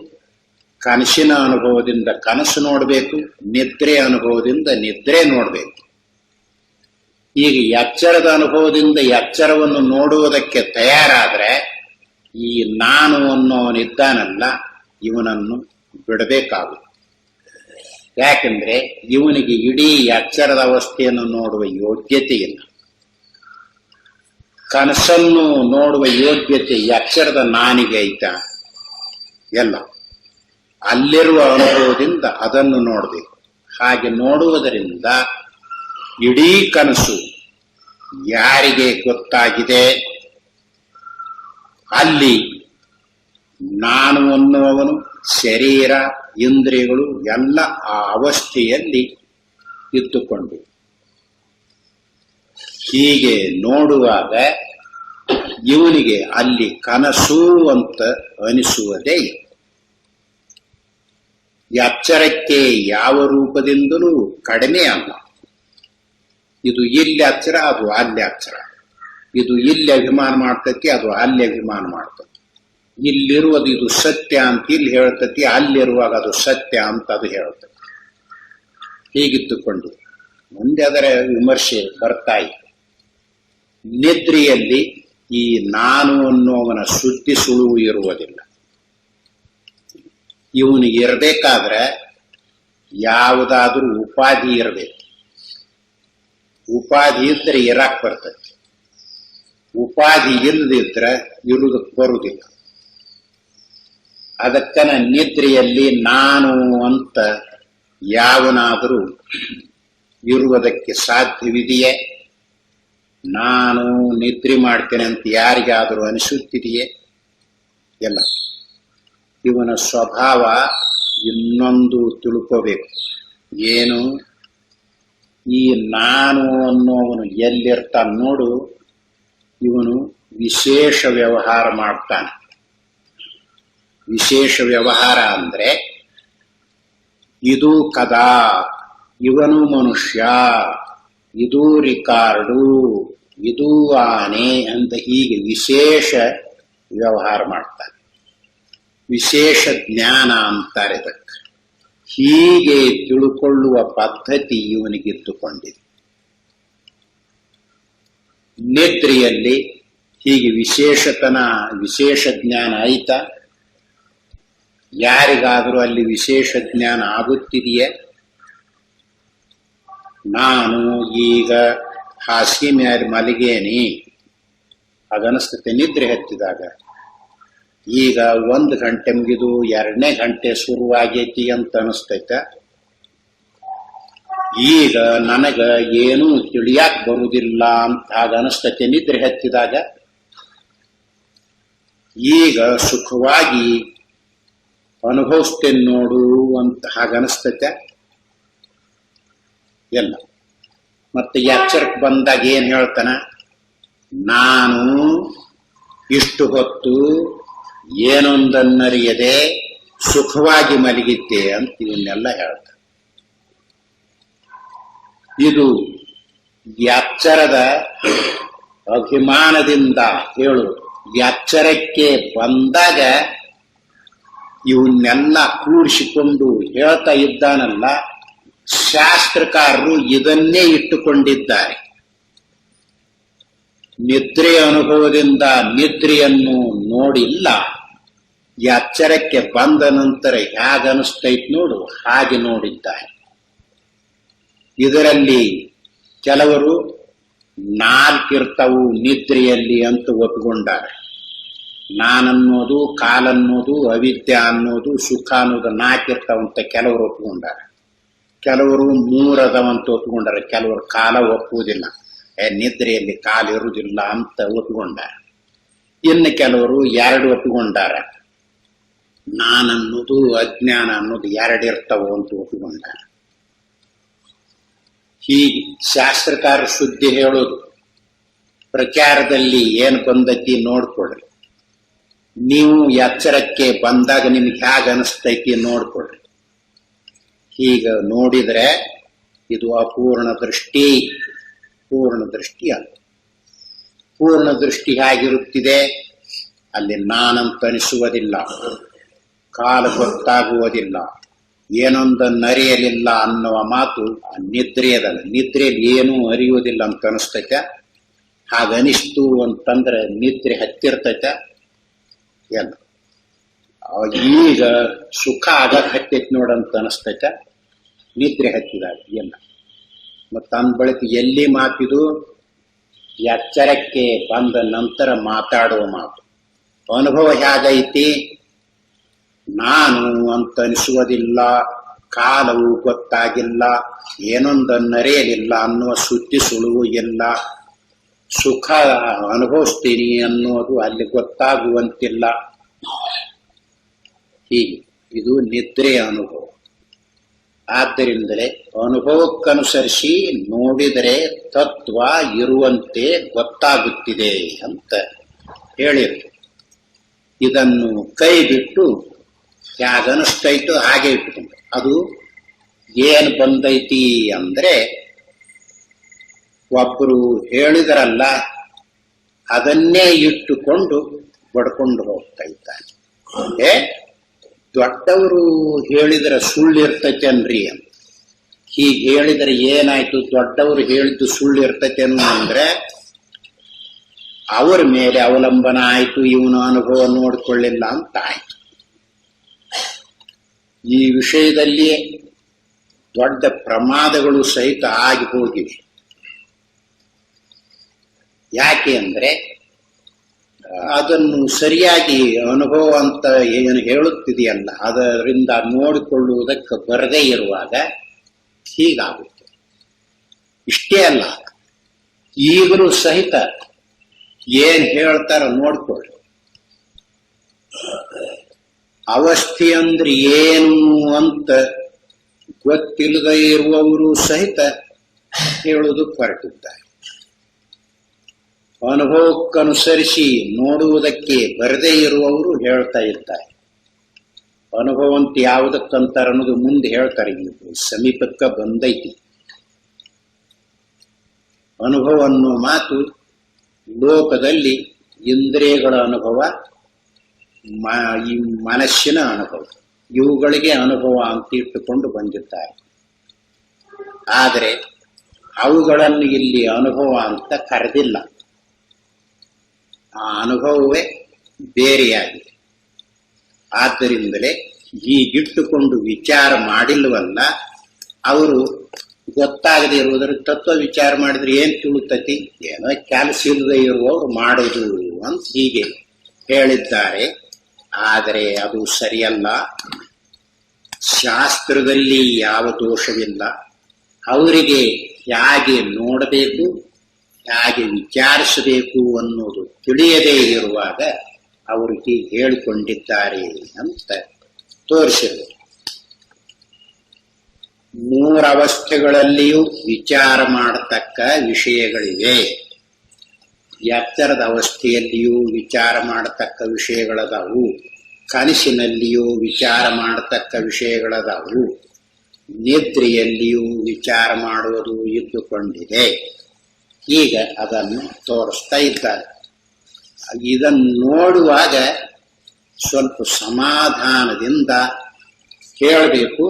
ಕನಸಿನ ಅನುಭವದಿಂದ ಕನಸು ನೋಡಬೇಕು, ನಿದ್ರೆ ಅನುಭವದಿಂದ ನಿದ್ರೆ ನೋಡಬೇಕು. ಈಗ ಎಚ್ಚರದ ಅನುಭವದಿಂದ ಎಚ್ಚರವನ್ನು ನೋಡುವುದಕ್ಕೆ ತಯಾರಾದ್ರೆ ಈ ನಾನು ಅನ್ನೋನಿದ್ದಾನಲ್ಲ, ಇವನನ್ನು ಬಿಡಬೇಕಾಗುತ್ತೆ. ಯಾಕೆಂದ್ರೆ ಇವನಿಗೆ ಇಡೀ ಎಚ್ಚರದ ಅವಸ್ಥೆಯನ್ನು ನೋಡುವ ಯೋಗ್ಯತೆ ಇಲ್ಲ. ಕನಸನ್ನು ನೋಡುವ ಯೋಗ್ಯತೆ ಎಚ್ಚರದ ನಾನಿಗೆ ಐತಾ? ಎಲ್ಲ ಅಲ್ಲಿರುವ ಅನುಭವದಿಂದ ಅದನ್ನು ನೋಡಬೇಕು. ಹಾಗೆ ನೋಡುವುದರಿಂದ ಇಡೀ ಕನಸು ಯಾರಿಗೆ ಗೊತ್ತಾಗಿದೆ, ಅಲ್ಲಿ ನಾನು ಅನ್ನುವವನು, ಶರೀರ, ಇಂದ್ರಿಯಗಳು ಎಲ್ಲ ಆ ಅವಸ್ಥೆಯಲ್ಲಿ ಇದ್ದುಕೊಂಡು ಹೀಗೆ ನೋಡುವಾಗ ಇವನಿಗೆ ಅಲ್ಲಿ ಕನಸು ಅಂತ ಅನಿಸುವುದೇ ಇಲ್ಲ. ಎಚ್ಚರಕ್ಕೆ ಯಾವ ರೂಪದಿಂದಲೂ ಕಡಿಮೆ ಅಲ್ಲ. ಇದು ಇಲ್ಲಿ ಅಕ್ಷರ, ಅದು ಅಲ್ಲಿ ಅಕ್ಷರ. ಇದು ಇಲ್ಲಿ ಅಭಿಮಾನ ಮಾಡ್ತತಿ, ಅದು ಅಲ್ಲಿ ಅಭಿಮಾನ ಮಾಡ್ತತಿ. ಇಲ್ಲಿರುವುದು ಇದು ಸತ್ಯ ಅಂತ ಇಲ್ಲಿ ಹೇಳ್ತತಿ, ಅಲ್ಲಿರುವಾಗ ಅದು ಸತ್ಯ ಅಂತ ಅದು ಹೇಳ್ತತಿ. ಹೀಗಿತ್ತುಕೊಂಡು ಮುಂದೆ ಅದರ ವಿಮರ್ಶೆ ಬರ್ತಾ ಇದೆ. ನಿದ್ರೆಯಲ್ಲಿ ಈ ನಾನು ಅನ್ನೋವನ ಸುದ್ದಿ ಸುಳುವು ಇರುವುದಿಲ್ಲ. ಇವನಿಗೆ ಇರಬೇಕಾದ್ರೆ ಯಾವುದಾದ್ರೂ ಉಪಾಧಿ ಇರಬೇಕು. ಉಪಾಧಿ ಇದ್ರೆ ಇರಾಕ್ ಬರ್ತದೆ, ಉಪಾಧಿ ಇಲ್ಲದಿದ್ರೆ ಇರುವುದಕ್ಕೆ ಬರುವುದಿಲ್ಲ. ಅದಕ್ಕನ ನಿದ್ರೆಯಲ್ಲಿ ನಾನು ಅಂತ ಯಾವನಾದರೂ ಇರುವುದಕ್ಕೆ ಸಾಧ್ಯವಿದೆಯೇ? ನಾನು ನಿದ್ರೆ ಮಾಡ್ತೇನೆ ಅಂತ ಯಾರಿಗಾದರೂ ಅನಿಸುತ್ತಿದೆಯೇ? ಎಲ್ಲ. ಇವನ ಸ್ವಭಾವ ಇನ್ನೊಂದು ತಿಳ್ಕೋಬೇಕು. ಏನು? ಈ ನಾನು ಅನ್ನೋವನು ಎಲ್ಲಿರ್ತಾನೆ ನೋಡು, ಇವನು ವಿಶೇಷ ವ್ಯವಹಾರ ಮಾಡ್ತಾನೆ. ವಿಶೇಷ ವ್ಯವಹಾರ ಅಂದ್ರೆ ಇದು ಕದಾ, ಇವನು ಮನುಷ್ಯ, ಇದು ರಿಕಾರ್ಡು, ಇದು ಆನೆ ಅಂತ ಹೀಗೆ ವಿಶೇಷ ವ್ಯವಹಾರ ಮಾಡ್ತಾನೆ. ವಿಶೇಷ ಜ್ಞಾನ ಅಂತಾರೆ ಇದಕ್ಕೆ. ಹೀಗೆ ತಿಳ್ಕೊಳ್ಳುವ ಪದ್ಧತಿ ಇವನಿಗಿದ್ದುಕೊಂಡಿದೆ. ನಿದ್ರೆಯಲ್ಲಿ ಹೀಗೆ ವಿಶೇಷ ಜ್ಞಾನ ಆಯ್ತಾ? ಯಾರಿಗಾದರೂ ಅಲ್ಲಿ ವಿಶೇಷ ಜ್ಞಾನ ಆಗುತ್ತಿದೆಯೇ? ನಾನು ಈಗ ಹಾಸಿಗೆ ಮೇಲೆ ಮಲಗೇನಿ ಹಾಗನಿಸ್ತತೆ ನಿದ್ರೆ ಹತ್ತಿದಾಗ. ಈಗ 1 ಗಂಟೆ ಮುಗಿದು 2ನೇ ಗಂಟೆ ಶುರುವಾಗೈತಿ ಅಂತ ಅನಿಸ್ತೈತ. ಈಗ ನನಗ ಏನೂ ತಿಳಿಯಾಕ್ ಬರುವುದಿಲ್ಲ ಅಂತ ಹಾಗನಿಸ್ತತೆ ನಿದ್ರೆ ಹತ್ತಿದಾಗ. ಈಗ ಸುಖವಾಗಿ ಅನುಭವಿಸ್ತೇನೆ ನೋಡು ಅಂತ ಹಾಗನಿಸ್ತತೆ ಎಲ್ಲ. ಮತ್ತೆ ಎಚ್ಚರಕ್ಕೆ ಬಂದಾಗ ಏನ್ ಹೇಳ್ತಾನ? ನಾನು ಇಷ್ಟು ಹೊತ್ತು ಏನೊಂದನ್ನರಿಯದೆ ಸುಖವಾಗಿ ಮಲಗಿದ್ದೆ ಅಂತ ಇವನ್ನೆಲ್ಲ ಹೇಳ್ತಾನೆ. ಇದು ಎಚ್ಚರದ ಅಭಿಮಾನದಿಂದ ಹೇಳುವುದು. ಎಚ್ಚರಕ್ಕೆ ಬಂದಾಗ ಇವನ್ನೆಲ್ಲ ಕೂಡಿಸಿಕೊಂಡು ಹೇಳ್ತಾ ಇದ್ದಾನಲ್ಲ, ಶಾಸ್ತ್ರಕಾರರು ಇದನ್ನೇ ಇಟ್ಟುಕೊಂಡಿದ್ದಾರೆ. ನಿದ್ರೆ ಅನುಭವದಿಂದ ನಿದ್ರೆಯನ್ನು ನೋಡಿಲ್ಲ, ಎಚ್ಚರಕ್ಕೆ ಬಂದ ನಂತರ ಹೇಗನಿಸ್ತೈತ್ ನೋಡು ಹಾಗೆ ನೋಡಿದ್ದಾರೆ. ಇದರಲ್ಲಿ ಕೆಲವರು ನಾಲ್ಕಿರ್ತವು ನಿದ್ರೆಯಲ್ಲಿ ಅಂತ ಒಪ್ಪಿಕೊಂಡಾರೆ. ನಾನನ್ನೋದು, ಕಾಲನ್ನೋದು, ಅವಿದ್ಯ ಅನ್ನೋದು, ಸುಖ ಅನ್ನೋದು ನಾಲ್ಕಿರ್ತಾವಂತ ಕೆಲವರು ಒಪ್ಪಿಕೊಂಡಾರೆ. ಕೆಲವರು ಮೂರದವಂತ ಒಪ್ಪಿಕೊಂಡಾರೆ. ಕೆಲವರು ಕಾಲ ಒಪ್ಪುವುದಿಲ್ಲ, ನಿದ್ರೆಯಲ್ಲಿ ಕಾಲ ಇರುವುದಿಲ್ಲ ಅಂತ ಒಪ್ಪಿಕೊಂಡಾರೆ. ಇನ್ನು ಕೆಲವರು ಎರಡು ಒಪ್ಪಿಕೊಂಡಾರೆ. ನಾನನ್ನೋದು ಅಜ್ಞಾನ ಅನ್ನೋದು ಎರಡಿರ್ತಾವ ಅಂತ ಒಪ್ಪಿಕೊಂಡಾರೆ. ಹೀಗೆ ಶಾಸ್ತ್ರಕಾರ ಸುದ್ದಿ ಹೇಳೋದು, ಪ್ರಚಾರದಲ್ಲಿ ಏನು ಬಂದೈತಿ ನೋಡ್ಕೊಳ್ರಿ. ನೀವು ಎಚ್ಚರಕ್ಕೆ ಬಂದಾಗ ನಿಮ್ಗೆ ಹೇಗೆ ಅನಿಸ್ತೈತಿ ನೋಡ್ಕೊಳ್ರಿ. ಈಗ ನೋಡಿದ್ರೆ ಇದು ಅಪೂರ್ಣ ದೃಷ್ಟಿ, ಪೂರ್ಣ ದೃಷ್ಟಿ ಅಲ್ಲ. ಪೂರ್ಣ ದೃಷ್ಟಿ ಹೇಗಿರುತ್ತಿದೆ? ಅಲ್ಲಿ ನಾನಂತ ಅನಿಸುವುದಿಲ್ಲ, ಕಾಲ ಗೊತ್ತಾಗುವುದಿಲ್ಲ, ಏನೊಂದನ್ನು ಅರಿಯಲಿಲ್ಲ ಅನ್ನುವ ಮಾತು ನಿದ್ರೆಯದಲ್ಲ. ನಿದ್ರೆಯಲ್ಲಿ ಏನೂ ಅರಿಯುವುದಿಲ್ಲ ಅಂತ ಅನಿಸ್ತೈತೆ. ಹಾಗನಿಸ್ತು ಅಂತಂದ್ರೆ ನಿದ್ರೆ ಹತ್ತಿರ್ತೈತೆ. ಎಲ್ಲ ಈಗ ಸುಖ ಆಗಕ್ಕೆ ಹತ್ತೈತಿ ನೋಡಂತ ಅನಿಸ್ತೈತೆ ನಿದ್ರೆ ಹತ್ತಿದಾಗ. ಎಲ್ಲ ಮತ್ತು ಅಂದ ಬಳಿಕ ಎಲ್ಲಿ ಮಾತಿದು? ಎಚ್ಚರಕ್ಕೆ ಬಂದ ನಂತರ ಮಾತಾಡುವ ಮಾತು. ಅನುಭವ ಹೇಗೈತಿ? ನಾನು ಅಂತ ಅನಿಸುವುದಿಲ್ಲ, ಕಾಲವು ಗೊತ್ತಾಗಿಲ್ಲ, ಏನೊಂದನ್ನು ಅರಿಯಲಿಲ್ಲ ಅನ್ನುವ ಸುದ್ದಿ ಸುಳುವು ಇಲ್ಲ, ಸುಖ ಅನುಭವಿಸ್ತೀನಿ ಅನ್ನೋದು ಅಲ್ಲಿ ಗೊತ್ತಾಗುವಂತಿಲ್ಲ. ಹೀಗೆ ಇದು ನಿದ್ರೆಯ ಅನುಭವ. ಆದ್ದರಿಂದಲೇ ಅನುಭವಕ್ಕನುಸರಿಸಿ ನೋಡಿದರೆ ತತ್ವ ಇರುವಂತೆ ಗೊತ್ತಾಗುತ್ತಿದೆ ಅಂತ ಹೇಳಿರು. ಇದನ್ನು ಕೈ ಬಿಟ್ಟು ಹೇಗನಿಸ್ತೈತೋ ಹಾಗೆ ಇಟ್ಕೊಂಡು ಅದು ಏನು ಬಂದೈತಿ ಅಂದ್ರೆ ಒಬ್ಬರು ಹೇಳಿದರಲ್ಲ ಅದನ್ನೇ ಇಟ್ಟುಕೊಂಡು ಬಡ್ಕೊಂಡು ಹೋಗ್ತಾ ಇದ್ದಾನೆ. ದೊಡ್ಡವರು ಹೇಳಿದರೆ ಸುಳ್ಳಿರ್ತೈತೇನ್ರಿ ಅಂತ. ಹೀಗೆ ಹೇಳಿದರೆ ಏನಾಯ್ತು? ದೊಡ್ಡವರು ಹೇಳಿದ್ದು ಸುಳ್ಳಿರ್ತೈತೆ ಅಂದ್ರೆ ಅವರ ಮೇಲೆ ಅವಲಂಬನ ಆಯ್ತು, ಇವನು ಅನುಭವ ನೋಡಿಕೊಳ್ಳಿಲ್ಲ ಅಂತ ಆಯ್ತು. ಈ ವಿಷಯದಲ್ಲಿ ದೊಡ್ಡ ಪ್ರಮಾದಗಳು ಸಹಿತ ಆಗಿ ಹೋಗಿವೆ. ಯಾಕೆ ಅಂದ್ರೆ ಅದನ್ನು ಸರಿಯಾಗಿ ಅನುಭವ ಅಂತ ಏನು ಹೇಳುತ್ತಿದೆಯಲ್ಲ ಅದರಿಂದ ನೋಡಿಕೊಳ್ಳುವುದಕ್ಕೆ ಬರದೇ ಇರುವಾಗ ಹೀಗಾಗುತ್ತೆ. ಇಷ್ಟೇ ಅಲ್ಲ, ಈಗಲೂ ಸಹಿತ ಏನ್ ಹೇಳ್ತಾರ ನೋಡ್ಕೊಳ್ಳಿ. ಅವಸ್ಥೆ ಅಂದ್ರೆ ಏನು ಅಂತ ಗೊತ್ತಿಲ್ಲದೆ ಇರುವವರು ಸಹಿತ ಹೇಳುವುದಕ್ಕೆ ಹೊರಟಿದ್ದಾರೆ. ಅನುಭವಕ್ಕನುಸರಿಸಿ ನೋಡುವುದಕ್ಕೆ ಬರದೇ ಇರುವವರು ಹೇಳ್ತಾ ಇದ್ದಾರೆ. ಅನುಭವ ಅಂತ ಯಾವುದಕ್ಕಂತಾರ ಅನ್ನೋದು ಮುಂದೆ ಹೇಳ್ತಾರೆ. ಸಮೀಪಕ್ಕ ಬಂದೈತಿ ಅನುಭವ ಅನ್ನೋ ಮಾತು. ಲೋಕದಲ್ಲಿ ಇಂದ್ರಿಯಗಳ ಅನುಭವ, ಈ ಮನಸ್ಸಿನ ಅನುಭವ, ಇವುಗಳಿಗೆ ಅನುಭವ ಅಂತ ಇಟ್ಟುಕೊಂಡು ಬಂದಿದ್ದಾರೆ. ಆದರೆ ಅವುಗಳನ್ನು ಇಲ್ಲಿ ಅನುಭವ ಅಂತ ಕರೆದಿಲ್ಲ. ಆ ಅನುಭವವೇ ಬೇರೆಯಾಗಿದೆ. ಆದ್ದರಿಂದಲೇ ಹೀಗಿಟ್ಟುಕೊಂಡು ವಿಚಾರ ಮಾಡಿಲ್ವಲ್ಲ, ಅವರು ಗೊತ್ತಾಗದೆ ಇರುವುದರ ತತ್ವ ವಿಚಾರ ಮಾಡಿದ್ರೆ ಏನ್ ತಿಳುತ್ತತಿ? ಏನೋ ಕೆಲಸ ಇಲ್ಲದೆ ಇರುವವರು ಮಾಡೋದು ಅಂತ ಹೀಗೆ ಹೇಳಿದ್ದಾರೆ. ಆದರೆ ಅದು ಸರಿಯಲ್ಲ. ಶಾಸ್ತ್ರದಲ್ಲಿ ಯಾವ ದೋಷವಿಲ್ಲ. ಅವರಿಗೆ ಹೇಗೆ ನೋಡಬೇಕು, ಹೇಗೆ ವಿಚಾರಿಸಬೇಕು ಅನ್ನೋದು ತಿಳಿಯದೇ ಇರುವಾಗ ಅವರಿಗೆ ಹೇಳಿಕೊಂಡಿದ್ದಾರೆ ಅಂತ ತೋರಿಸಿದರು. 3 ಅವಸ್ಥೆಗಳಲ್ಲಿಯೂ ವಿಚಾರ ಮಾಡತಕ್ಕ ವಿಷಯಗಳಿವೆ. ಎಚ್ಚರದ ಅವಸ್ಥೆಯಲ್ಲಿಯೂ ವಿಚಾರ ಮಾಡತಕ್ಕ ವಿಷಯಗಳದಾವು, ಕನಸಿನಲ್ಲಿಯೂ ವಿಚಾರ ಮಾಡತಕ್ಕ ವಿಷಯಗಳದಾವು, ನಿದ್ರೆಯಲ್ಲಿಯೂ ವಿಚಾರ ಮಾಡುವುದು ಇದ್ದುಕೊಂಡಿದೆ. ಈಗ ಅದನ್ನು ತೋರಿಸ್ತಾ ಇದ್ದಾರೆ. ಇದನ್ನು ನೋಡುವಾಗ ಸ್ವಲ್ಪ ಸಮಾಧಾನದಿಂದ ಕೇಳಬೇಕು.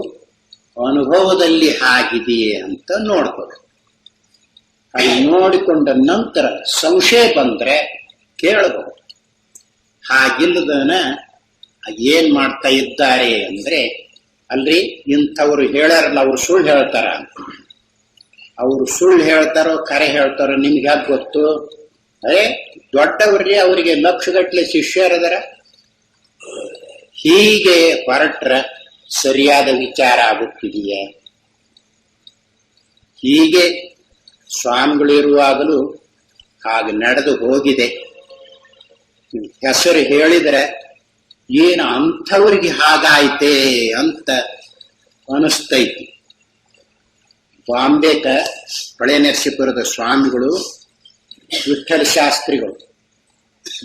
ಅನುಭವದಲ್ಲಿ ಹಾಗಿದೆಯೇ ಅಂತ ನೋಡ್ಕೋಬೇಕು. ಅದು ನೋಡಿಕೊಂಡ ನಂತರ ಸಂಶಯ ಬಂದ್ರೆ ಕೇಳಬಹುದು. ಹಾಗಿಲ್ಲದನ ಏನ್ ಮಾಡ್ತಾ ಇದ್ದಾರೆ ಅಂದ್ರೆ, ಅಲ್ರಿ ಇಂಥವ್ರು ಹೇಳ್ಯಾರಲ್ಲ ಅವ್ರು ಸುಳ್ಳು ಹೇಳ್ತಾರ, ಅವ್ರು ಸುಳ್ಳು ಹೇಳ್ತಾರೋ ಕರೆ ಹೇಳ್ತಾರೋ ನಿಮ್ಗೆ ಯಾಕೆ ಗೊತ್ತು? ದೊಡ್ಡವ್ರಿ, ಅವರಿಗೆ ಲಕ್ಷಗಟ್ಲೆ ಶಿಷ್ಯರದರ. ಹೀಗೆ ಹೊರಟ್ರ ಸರಿಯಾದ ವಿಚಾರ ಆಗುತ್ತಿದೆಯೇ? ಹೀಗೆ ಸ್ವಾಮಿಗಳಿರುವಾಗಲೂ ಹಾಗೆ ನಡೆದು ಹೋಗಿದೆ. ಹೆಸರು ಹೇಳಿದರೆ ಏನು ಅಂಥವ್ರಿಗೆ ಹಾಗಾಯ್ತೆ ಅಂತ ಅನಿಸ್ತೈತಿ. ಬಾಂಬೆಕ ಹೊಳೆ ನರಸೀಪುರದ ಸ್ವಾಮಿಗಳು, ವಿಠ್ಠಲ ಶಾಸ್ತ್ರಿಗಳು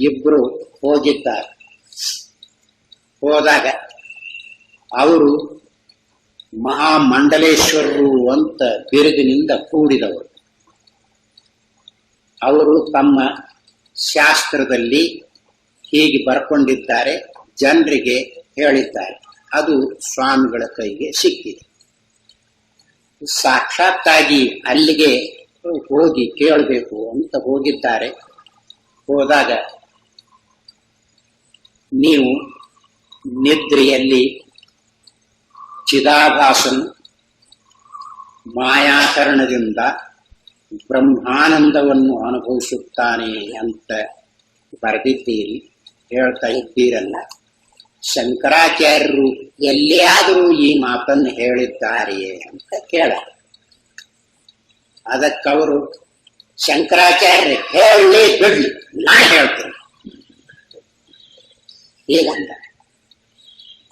ಇಬ್ರು ಹೋಗಿದ್ದಾರೆ. ಹೋದಾಗ ಅವರು ಮಹಾಮಂಡಲೇಶ್ವರರು ಅಂತ ಬಿರುದಿನಿಂದ ಕೂಡಿದವರು. ಅವರು ತಮ್ಮ ಶಾಸ್ತ್ರದಲ್ಲಿ ಹೀಗೆ ಬರ್ಕೊಂಡಿದ್ದಾರೆ, ಜನರಿಗೆ ಹೇಳಿದ್ದಾರೆ. ಅದು ಸ್ವಾಮಿಗಳ ಕೈಗೆ ಸಿಕ್ಕಿದೆ. ಸಾಕ್ಷಾತ್ತಾಗಿ ಅಲ್ಲಿಗೆ ಹೋಗಿ ಕೇಳಬೇಕು ಅಂತ ಹೋಗಿದ್ದಾರೆ. ಹೋದಾಗ ನೀವು ನಿದ್ರೆಯಲ್ಲಿ ಚಿದಾಭಾಸನು ಮಾಯಾಕರಣದಿಂದ ಬ್ರಹ್ಮಾನಂದವನ್ನು ಅನುಭವಿಸುತ್ತಾನೆ ಅಂತ ಬರೆದಿದ್ದೀರಿ, ಹೇಳ್ತಾ ಇದ್ದೀರಲ್ಲ. ಶಂಕರಾಚಾರ್ಯರು ಎಲ್ಲಿಯಾದರೂ ಈ ಮಾತನ್ನು ಹೇಳಿದ್ದಾರೆಯೇ ಅಂತ ಕೇಳ. ಅದಕ್ಕವರು ಶಂಕರಾಚಾರ್ಯ ಹೇಳಲಿ ಬಿಡ್ಲಿ, ನಾ ಹೇಳ್ತೇನೆ ಹೀಗಂತ.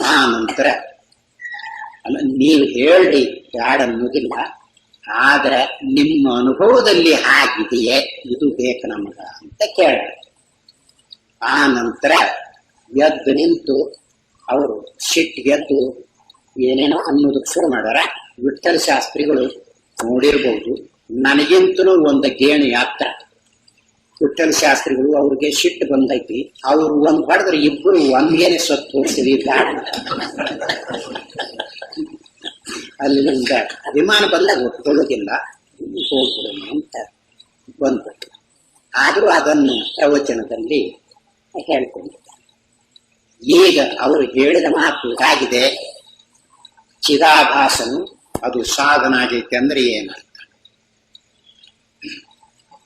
ಆ ನಂತರ ನೀವು ಹೇಳಿ ಬ್ಯಾಡ ಅನ್ನೋದಿಲ್ಲ, ಆದ್ರೆ ನಿಮ್ಮ ಅನುಭವದಲ್ಲಿ ಹಾಗಿದೆಯೇ, ಇದು ಬೇಕು ನಮಗ ಅಂತ ಕೇಳ. ಆ ನಂತರ ಎದ್ದು ನಿಂತು ಅವರು ಸಿಟ್ಟಿಗೆದ್ದು ಏನೇನೋ ಅನ್ನೋದಕ್ಕೆ ಶುರು ಮಾಡ್ಯಾರ. ವಿಠ್ಠಲ ಶಾಸ್ತ್ರಿಗಳು ನೋಡಿರ್ಬಹುದು, ನನಗಿಂತಲೂ ಒಂದು ಗೇಣು ಯಾತ್ರ. ವಿಠ್ಠಲ ಶಾಸ್ತ್ರಿಗಳು ಅವ್ರಿಗೆ ಸಿಟ್ಟು ಬಂದೈತಿ, ಅವರು ಒಂದ್ ಹೊಡೆದ್ರೆ ಇಬ್ಬರು ಒಂದ್ಗೇನೆ ಸತ್ತು ಹೋಗ್ತೀವಿ, ಅಲ್ಲಿಂದ ಅಭಿಮಾನ ಬಂದಾಗ ಒಪ್ಕೊಳ್ಳೋದಿಲ್ಲ, ಹೋಗ್ಬಿಡೋಣ ಅಂತ ಬಂದ್ಬಿಟ್ಟು. ಆದರೂ ಅದನ್ನು ಪ್ರವಚನದಲ್ಲಿ ಹೇಳ್ಕೊಂಡಿದ್ದಾರೆ. ಈಗ ಅವರು ಹೇಳಿದ ಮಾತು ಆಗಿದೆ, ಚಿದಾಭಾಸನು ಅದು ಸಾಧನ ಆಗೈತೆ ಅಂದ್ರೆ ಏನರ್ಥ?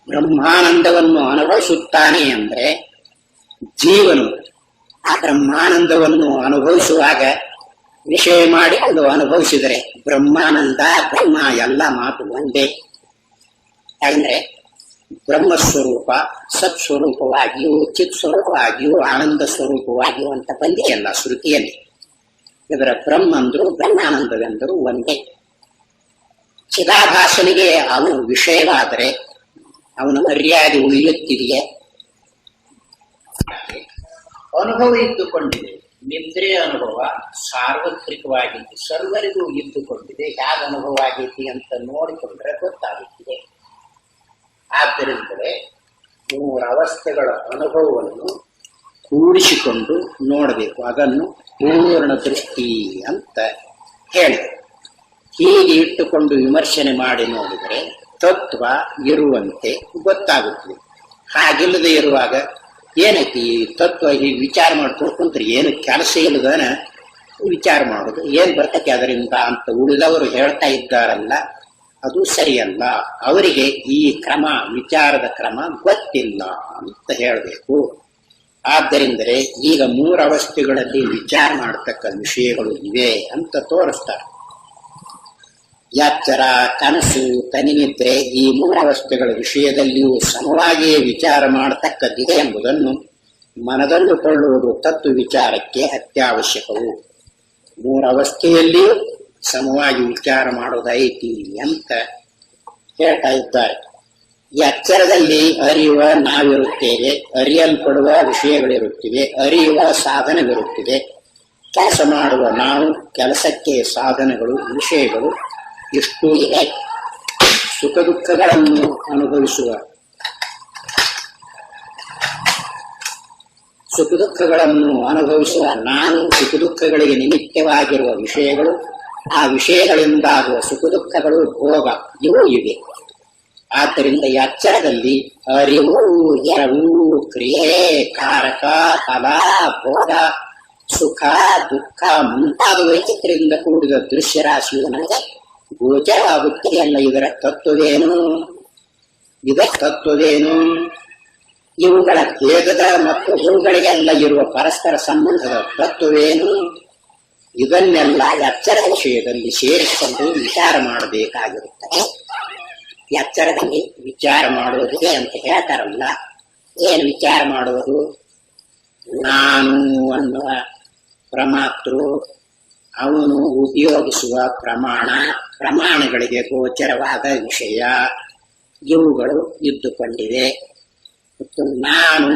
ಬ್ರಹ್ಮಾನಂದವನ್ನು ಅನುಭವಿಸುತ್ತಾನೆ ಅಂದ್ರೆ ಜೀವನು ಆ ಬ್ರಹ್ಮಾನಂದವನ್ನು ಅನುಭವಿಸುವಾಗ ವಿಷಯ ಮಾಡಿ ಅದು ಅನುಭವಿಸಿದರೆ ಬ್ರಹ್ಮಾನಂದ ಬ್ರಹ್ಮ ಎಲ್ಲ ಮಾತು ಒಂದೇ. ಅಂದ್ರೆ ಬ್ರಹ್ಮಸ್ವರೂಪ ಸತ್ಸ್ವರೂಪವಾಗಿಯೂ ಚಿತ್ ಸ್ವರೂಪವಾಗಿಯೂ ಆನಂದ ಸ್ವರೂಪವಾಗಿಯೂ ಅಂತ ಬಂದಿದೆಯಲ್ಲ ಶ್ರುತಿಯಲ್ಲಿ. ಇದರ ಬ್ರಹ್ಮಂದರು ಬ್ರಹ್ಮಾನಂದವೆಂದರು ಒಂದೇ. ಚಿದಾಭಾಸನಿಗೆ ಅವನು ವಿಷಯವಾದರೆ ಅವನ ಮರ್ಯಾದೆ ಉಳಿಯುತ್ತಿದೆಯೇ? ಅನುಭವ ಇದ್ದುಕೊಂಡಿದೆ. ನಿದ್ರೆ ಅನುಭವ ಸಾರ್ವತ್ರಿಕವಾಗಿದ್ದು ಸರ್ವರಿಗೂ ಇದ್ದುಕೊಂಡಿದೆ. ಯಾವ ಅನುಭವ ಆಗೈತಿ ಅಂತ ನೋಡಿಕೊಂಡ್ರೆ ಗೊತ್ತಾಗುತ್ತಿದೆ. ಆದ್ದರಿಂದಲೇ 3 ಅವಸ್ಥೆಗಳ ಅನುಭವವನ್ನು ಕೂಡಿಸಿಕೊಂಡು ನೋಡಬೇಕು. ಅದನ್ನು ಪೂರ್ಣ ದೃಷ್ಟಿ ಅಂತ ಹೇಳಿ ಹೀಗೆ ಇಟ್ಟುಕೊಂಡು ವಿಮರ್ಶನೆ ಮಾಡಿ ನೋಡಿದರೆ ತತ್ವ ಇರುವಂತೆ ಗೊತ್ತಾಗುತ್ತದೆ. ಹಾಗಿಲ್ಲದೆ ಇರುವಾಗ ಏನೈತಿ ತತ್ವ ಹೀಗೆ ವಿಚಾರ ಮಾಡ್ಕೊಂಡು ಕುಂತ್ರೆ ಏನು ಕೆಲಸ ಇಲ್ಲದನ ವಿಚಾರ ಮಾಡೋದು ಏನ್ ಬರ್ತೈತಿ ಅದರಿಂದ ಅಂತ ಉಳಿದವರು ಹೇಳ್ತಾ ಇದ್ದಾರಲ್ಲ, ಅದು ಸರಿಯಲ್ಲ. ಅವರಿಗೆ ಈ ಕ್ರಮ, ವಿಚಾರದ ಕ್ರಮ ಗೊತ್ತಿಲ್ಲ ಅಂತ ಹೇಳಬೇಕು. ಆದ್ದರಿಂದಲೇ ಈಗ 3 ಅವಸ್ಥೆಗಳಲ್ಲಿ ವಿಚಾರ ಮಾಡತಕ್ಕ ವಿಷಯಗಳು ಇವೆ ಅಂತ ತೋರಿಸ್ತಾರೆ. ಎಚ್ಚರ, ಕನಸು, ತನಿನಿದ್ರೆ ಈ 3 ಅವಸ್ಥೆಗಳ ವಿಷಯದಲ್ಲಿಯೂ ಸಮವಾಗಿಯೇ ವಿಚಾರ ಮಾಡತಕ್ಕದ್ದಿದೆ ಎಂಬುದನ್ನು ಮನದಲ್ಲಿಕೊಳ್ಳುವುದು ತತ್ವ ವಿಚಾರಕ್ಕೆ ಅತ್ಯವಶ್ಯಕವು. 3 ಅವಸ್ಥೆಯಲ್ಲಿಯೂ ಸಮವಾಗಿ ವಿಚಾರ ಮಾಡೋದೈತಿ ಅಂತ ಹೇಳ್ತಾ ಇದ್ದಾರೆ. ಎಚ್ಚರದಲ್ಲಿ ಅರಿಯುವ ನಾವಿರುತ್ತೇವೆ, ಅರಿಯಲ್ಪಡುವ ವಿಷಯಗಳಿರುತ್ತಿವೆ, ಅರಿಯುವ ಸಾಧನವಿರುತ್ತಿದೆ. ಕೆಲಸ ಮಾಡುವ ನಾವು, ಕೆಲಸಕ್ಕೆ ಸಾಧನಗಳು, ವಿಷಯಗಳು ಇಷ್ಟು ಇದೆ. ಸುಖ ದುಃಖಗಳನ್ನು ಅನುಭವಿಸುವ ನಾನು, ಸುಖ ದುಃಖಗಳಿಗೆ ನಿಮಿತ್ತವಾಗಿರುವ ವಿಷಯಗಳು, ಆ ವಿಷಯಗಳಿಂದಾಗುವ ಸುಖ ದುಃಖಗಳು, ಭೋಗ ಇವು ಇವೆ. ಆದ್ದರಿಂದ ಎಚ್ಚರದಲ್ಲಿ ಅರಿವು, ಎರವು, ಕ್ರಿಯೆ, ಕಾರಕ, ಫಲ, ಭೋಗ ಸುಖ ದುಃಖ ಮುಂತಾದ ವೈಚಿತ್ರ್ಯದಿಂದ ಕೂಡಿದ ದೃಶ್ಯ ರಾಶಿಯು ನನಗೆ ಗೋಚರವಾಗುತ್ತಿದೆಯಲ್ಲ. ಇದರ ತತ್ವವೇನು? ಇವುಗಳ ಭೇದದ ಮತ್ತು ಇವುಗಳಿಗೆಲ್ಲ ಇರುವ ಪರಸ್ಪರ ಸಂಬಂಧದ ತತ್ವವೇನು? ಇದನ್ನೆಲ್ಲ ಎಚ್ಚರ ವಿಷಯದಲ್ಲಿ ಸೇರಿಸಿಕೊಂಡು ವಿಚಾರ ಮಾಡಬೇಕಾಗಿರುತ್ತದೆ. ಎಚ್ಚರದಲ್ಲಿ ವಿಚಾರ ಮಾಡುವುದಿದೆ ಅಂತ ಹೇಳ್ತಾರಲ್ಲ, ಏನು ವಿಚಾರ ಮಾಡುವುದು? ನಾನು ಅನ್ನುವ ಪ್ರಮಾತೃ, ಅವನು ಉಪಯೋಗಿಸುವ ಪ್ರಮಾಣಗಳಿಗೆ ಗೋಚರವಾದ ವಿಷಯ ಇವುಗಳು ಇದ್ದುಕೊಂಡಿವೆ. ಮತ್ತು ನಾನು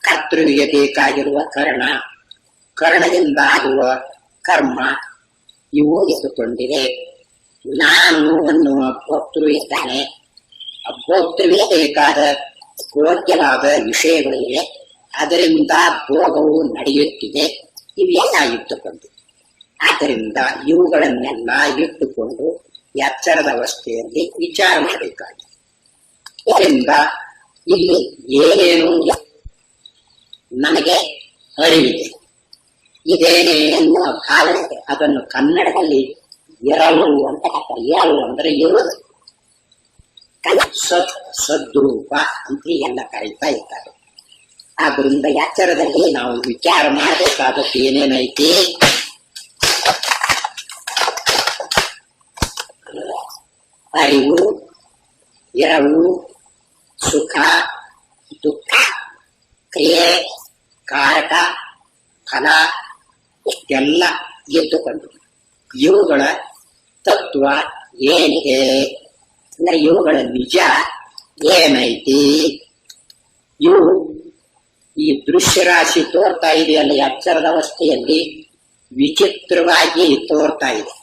ಕರ್ತೃವಿಗೆ ಬೇಕಾಗಿರುವ ಕರ್ಣದಿಂದ ಆಗುವ ಕರ್ಮ ಇವು ಇದ್ದುಕೊಂಡಿವೆ. ನಾನು ಅನ್ನುವ ಭೋಕ್ತೃ ಇದ್ದಾನೆ, ಭೋಕ್ತೃವಿಗೆ ಬೇಕಾದ ಯೋಗ್ಯವಾದ ವಿಷಯಗಳಿವೆ, ಅದರಿಂದ ಭೋಗವು ನಡೆಯುತ್ತಿದೆ. ಇವೆಲ್ಲ ಇಟ್ಟುಕೊಂಡಿವೆ. ಆದ್ದರಿಂದ ಇವುಗಳನ್ನೆಲ್ಲ ಇಟ್ಟುಕೊಂಡು ಎಚ್ಚರದ ಅವಸ್ಥೆಯಲ್ಲಿ ವಿಚಾರ ಮಾಡಬೇಕಾಗಿದೆ. ಇದರಿಂದ ಇಲ್ಲಿ ಏನೇನು ನನಗೆ ಅರಿವಿದೆ, ಇದೇನೇ ಎನ್ನುವ ಭಾವನೆ, ಅದನ್ನು ಕನ್ನಡದಲ್ಲಿ ಎರಳು ಅಂತ ಹೇಳ್ತಾರೆ. ಎರಳು ಅಂದ್ರೆ ಇರುವುದು, ಸದ್ರೂಪ ಅಂತ ಎಲ್ಲ ಕರೀತಾ ಇದ್ದಾರೆ. ಆದ್ದರಿಂದ ಎಚ್ಚರದಲ್ಲಿ ನಾವು ವಿಚಾರ ಮಾಡಬೇಕಾದದ್ದು ಏನೇನೈತಿ? ಅರಿವು, ಎರವು, ಸುಖ, ದುಃಖ, ಕ್ರಿಯೆ, ಕಾರಕ, ಫಲ ಇಷ್ಟೆಲ್ಲ ಎದ್ದುಕೊಂಡು ಇವುಗಳ ತತ್ವ ಏನಿದೆ ಅಂದ್ರೆ ಇವುಗಳ ನಿಜ ಏನೈತಿ? ಇವು ಈ ದೃಶ್ಯ ರಾಶಿ ತೋರ್ತಾ ಇದೆಯಲ್ಲ ಎಚ್ಚರದ ಅವಸ್ಥೆಯಲ್ಲಿ ವಿಚಿತ್ರವಾಗಿ ತೋರ್ತಾ ಇದೆ.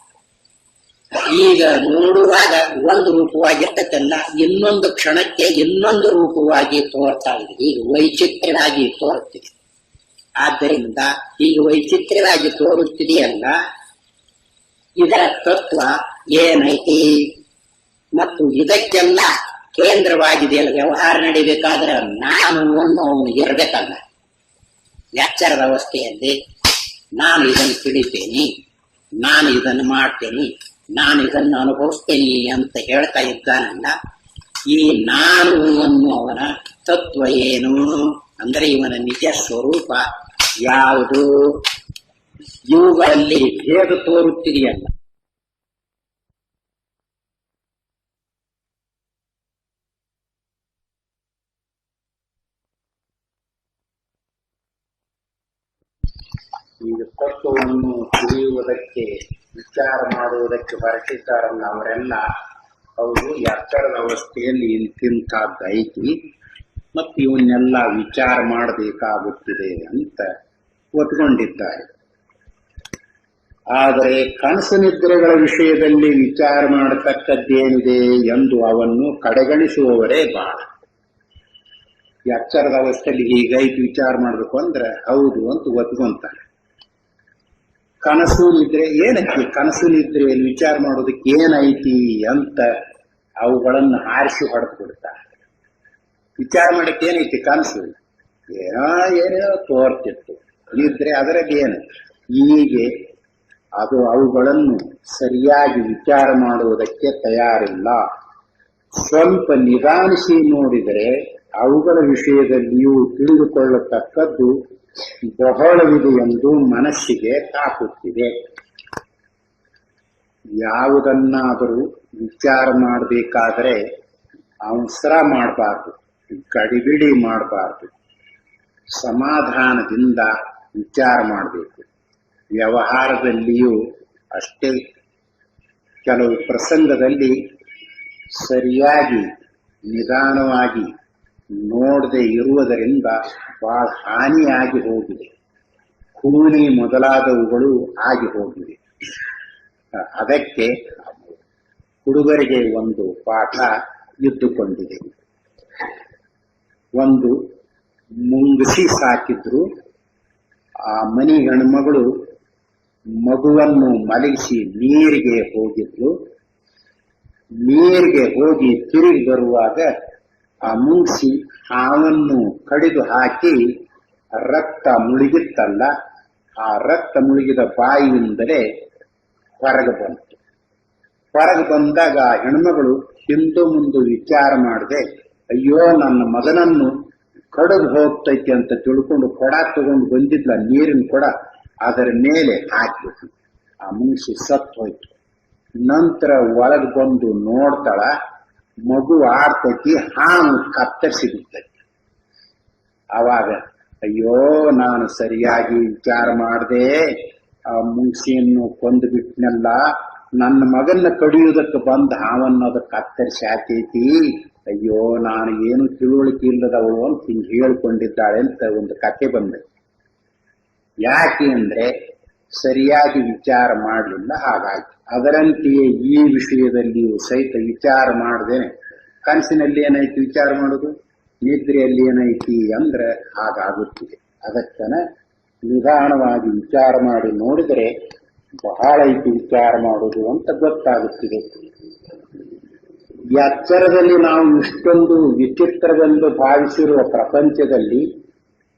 ಈಗ ನೋಡುವಾಗ ಒಂದು ರೂಪವಾಗಿರ್ತಕ್ಕಲ್ಲ, ಇನ್ನೊಂದು ಕ್ಷಣಕ್ಕೆ ಇನ್ನೊಂದು ರೂಪವಾಗಿ ತೋರ್ತಾ ಇದೆ. ಈಗ ವೈಚಿತ್ರ್ಯವಾಗಿ ತೋರುತ್ತಿದೆ. ಆದ್ದರಿಂದ ಈಗ ವೈಚಿತ್ರ್ಯವಾಗಿ ತೋರುತ್ತಿದೆಯಲ್ಲ, ಇದರ ತತ್ವ ಏನೈತಿ? ಮತ್ತು ಇದಕ್ಕೆಲ್ಲ ಕೇಂದ್ರವಾಗಿದೆಯಲ್ಲ ವ್ಯವಹಾರ ನಡೀಬೇಕಾದ್ರೆ ನಾನು ಒಂದು ಅವನು ಇರಬೇಕಲ್ಲ. ಎಚ್ಚರದ ಅವಸ್ಥೆಯಲ್ಲಿ ನಾನು ಇದನ್ನು ತಿಳಿತೇನೆ, ನಾನು ಇದನ್ನು ಮಾಡ್ತೇನೆ, ನಾನು ಇದನ್ನು ಅನುಭವಿಸ್ತೇನೆ ಅಂತ ಹೇಳ್ತಾ ಇದ್ದಾನಲ್ಲ, ಈ ನಾನು ಅನ್ನುವನ ತತ್ವ ಏನು ಅಂದ್ರೆ ಇವನ ನಿಜ ಸ್ವರೂಪ ಯಾವುದು? ಇವುಗಳಲ್ಲಿ ಭೇದ ತೋರುತ್ತಿದೆಯಲ್ಲ, ಈಗ ತತ್ವವನ್ನು ತಿಳಿಯುವುದಕ್ಕೆ ವಿಚಾರ ಮಾಡುವುದಕ್ಕೆ ಹೊರಟಿದ್ದಾರಲ್ಲ ಅವರೆಲ್ಲ ಅವರು ಎಚ್ಚರದ ಅವಸ್ಥೆಯಲ್ಲಿ ಇಂತಿಂತಹದ್ದೈತಿ ಮತ್ತು ಇವನ್ನೆಲ್ಲ ವಿಚಾರ ಮಾಡಬೇಕಾಗುತ್ತಿದೆ ಅಂತ ಒತ್ಕೊಂಡಿದ್ದಾರೆ. ಆದರೆ ಕನಸು ನಿದ್ರೆಗಳ ವಿಷಯದಲ್ಲಿ ವಿಚಾರ ಮಾಡತಕ್ಕದ್ದೇನಿದೆ ಎಂದು ಅವನ್ನು ಕಡೆಗಣಿಸುವವರೇ ಬಹಳ. ಎಚ್ಚರದ ಅವಸ್ಥೆಯಲ್ಲಿ ಹೀಗೈತಿ ವಿಚಾರ ಮಾಡಬೇಕು ಅಂದ್ರೆ ಹೌದು ಅಂತ ಒತ್ಕೊಂತಾರೆ. ಕನಸು ನಿದ್ರೆ ಏನೈತಿ? ಕನಸು ನಿದ್ರೆಯಲ್ಲಿ ವಿಚಾರ ಮಾಡೋದಕ್ಕೆ ಏನೈತಿ ಅಂತ ಅವುಗಳನ್ನು ಆರಿಸಿ ಹೊಡೆದು ಬಿಡ್ತಾರೆ. ವಿಚಾರ ಮಾಡಕ್ಕೆ ಏನೈತಿ? ಕನಸು ಏನೋ ತೋರ್ತಿತ್ತು, ನಿದ್ರೆ ಅದರಲ್ಲಿ ಏನು? ಹೀಗೆ ಅದು ಅವುಗಳನ್ನು ಸರಿಯಾಗಿ ವಿಚಾರ ಮಾಡುವುದಕ್ಕೆ ತಯಾರಿಲ್ಲ. ಸ್ವಲ್ಪ ನಿಧಾನಿಸಿ ನೋಡಿದರೆ ಅವುಗಳ ವಿಷಯದಲ್ಲಿಯೂ ತಿಳಿದುಕೊಳ್ಳತಕ್ಕದ್ದು ಬಹಳವಿದೆ ಎಂದು ಮನಸ್ಸಿಗೆ ತಾಕುತ್ತಿದೆ. ಯಾವುದನ್ನಾದರೂ ವಿಚಾರ ಮಾಡಬೇಕಾದರೆ ಅವಸರ ಮಾಡಬಾರ್ದು, ಗಡಿಬಿಡಿ ಮಾಡಬಾರ್ದು, ಸಮಾಧಾನದಿಂದ ವಿಚಾರ ಮಾಡಬೇಕು. ವ್ಯವಹಾರದಲ್ಲಿಯೂ ಅಷ್ಟೇ. ಕೆಲವು ಪ್ರಸಂಗದಲ್ಲಿ ಸರಿಯಾಗಿ ನಿಧಾನವಾಗಿ ನೋಡದೆ ಇರುವುದರಿಂದ ಬಹಳ ಹಾನಿಯಾಗಿ ಹೋಗಿದೆ. ಕೂಲಿ ಮೊದಲಾದವುಗಳು ಆಗಿ ಹೋಗಿವೆ. ಅದಕ್ಕೆ ಹುಡುಗರಿಗೆ ಒಂದು ಪಾಠ ಇದ್ದುಕೊಂಡಿದೆ. ಒಂದು ಮುಂಗುಸಿ ಸಾಕಿದ್ರು. ಆ ಮನಿ ಹೆಣ್ಮಗಳು ಮಗುವನ್ನು ಮಲಗಿಸಿ ನೀರಿಗೆ ಹೋಗಿದ್ಲು. ನೀರಿಗೆ ಹೋಗಿ ತಿರುಗಿ ಬರುವಾಗ ಆ ಮುಂಗುಸಿ ಹಾವನ್ನು ಕಡಿದು ಹಾಕಿ ರಕ್ತ ಮುಳುಗಿತ್ತಲ್ಲ, ಆ ರಕ್ತ ಮುಳುಗಿದ ಬಾಯಿಯಿಂದಲೇ ಹೊರಗೆ ಬಂತು. ಹೊರಗೆ ಬಂದಾಗ ಆ ಹೆಣ್ಮಗಳು ಹಿಂದು ಮುಂದೆ ವಿಚಾರ ಮಾಡದೆ, ಅಯ್ಯೋ ನನ್ನ ಮಗನನ್ನು ಕಡದು ಹೋಗ್ತೈತಿ ಅಂತ ತಿಳ್ಕೊಂಡು ಕೊಡ ತಗೊಂಡು ಬಂದಿದ್ಲ, ನೀರಿನ ಕೊಡ, ಅದರ ಮೇಲೆ ಹಾಕಿಬಿಟ್ಲು. ಆ ಮನುಷ್ಯ ಸತ್ತು ಹೋಯ್ತು. ನಂತರ ಒಳಗೆ ಬಂದು ನೋಡ್ತಾಳ, ಮಗು ಆಡ್ತೈತಿ, ಹಾವು ಕತ್ತರಿಸಿ ಬಿಡ್ತೈತಿ. ಆವಾಗ ಅಯ್ಯೋ ನಾನು ಸರಿಯಾಗಿ ವಿಚಾರ ಮಾಡದೆ ಆ ಮುಂಗ್ಸಿಯನ್ನು ಕೊಂದು ಬಿಟ್ನಲ್ಲ, ನನ್ನ ಮಗನ್ನ ಕಡಿಯುವುದಕ್ಕೆ ಬಂದ ಹಾವನ್ನು ಅದಕ್ಕೆ ಕತ್ತರಿಸಿ ಹಾಕೈತಿ, ಅಯ್ಯೋ ನಾನು ಏನು ತಿಳುವಳಿಕೆ ಇಲ್ಲದವು ಅಂತ ಹಿಂಗೆ ಹೇಳ್ಕೊಂಡಿದ್ದಾಳೆ ಅಂತ ಒಂದು ಕತೆ ಬಂದೈತಿ. ಯಾಕೆ ಅಂದ್ರೆ ಸರಿಯಾಗಿ ವಿಚಾರ ಮಾಡಲಿಲ್ಲ, ಹಾಗಾಗಿ. ಅದರಂತೆಯೇ ಈ ವಿಷಯದಲ್ಲಿಯೂ ಸಹಿತ ವಿಚಾರ ಮಾಡದೇನೆ ಕನಸಿನಲ್ಲಿ ಏನೈತಿ ವಿಚಾರ ಮಾಡೋದು, ನಿದ್ರೆಯಲ್ಲಿ ಏನೈತಿ ಅಂದ್ರೆ ಹಾಗಾಗುತ್ತಿದೆ. ಅದಕ್ಕನ ನಿಧಾನವಾಗಿ ವಿಚಾರ ಮಾಡಿ ನೋಡಿದರೆ ಬಹಳ ಐತಿ ವಿಚಾರ ಮಾಡೋದು ಅಂತ ಗೊತ್ತಾಗುತ್ತಿದೆ. ಎಚ್ಚರದಲ್ಲಿ ನಾವು ಇಷ್ಟೊಂದು ವಿಚಿತ್ರವೆಂದು ಭಾವಿಸಿರುವ ಪ್ರಪಂಚದಲ್ಲಿ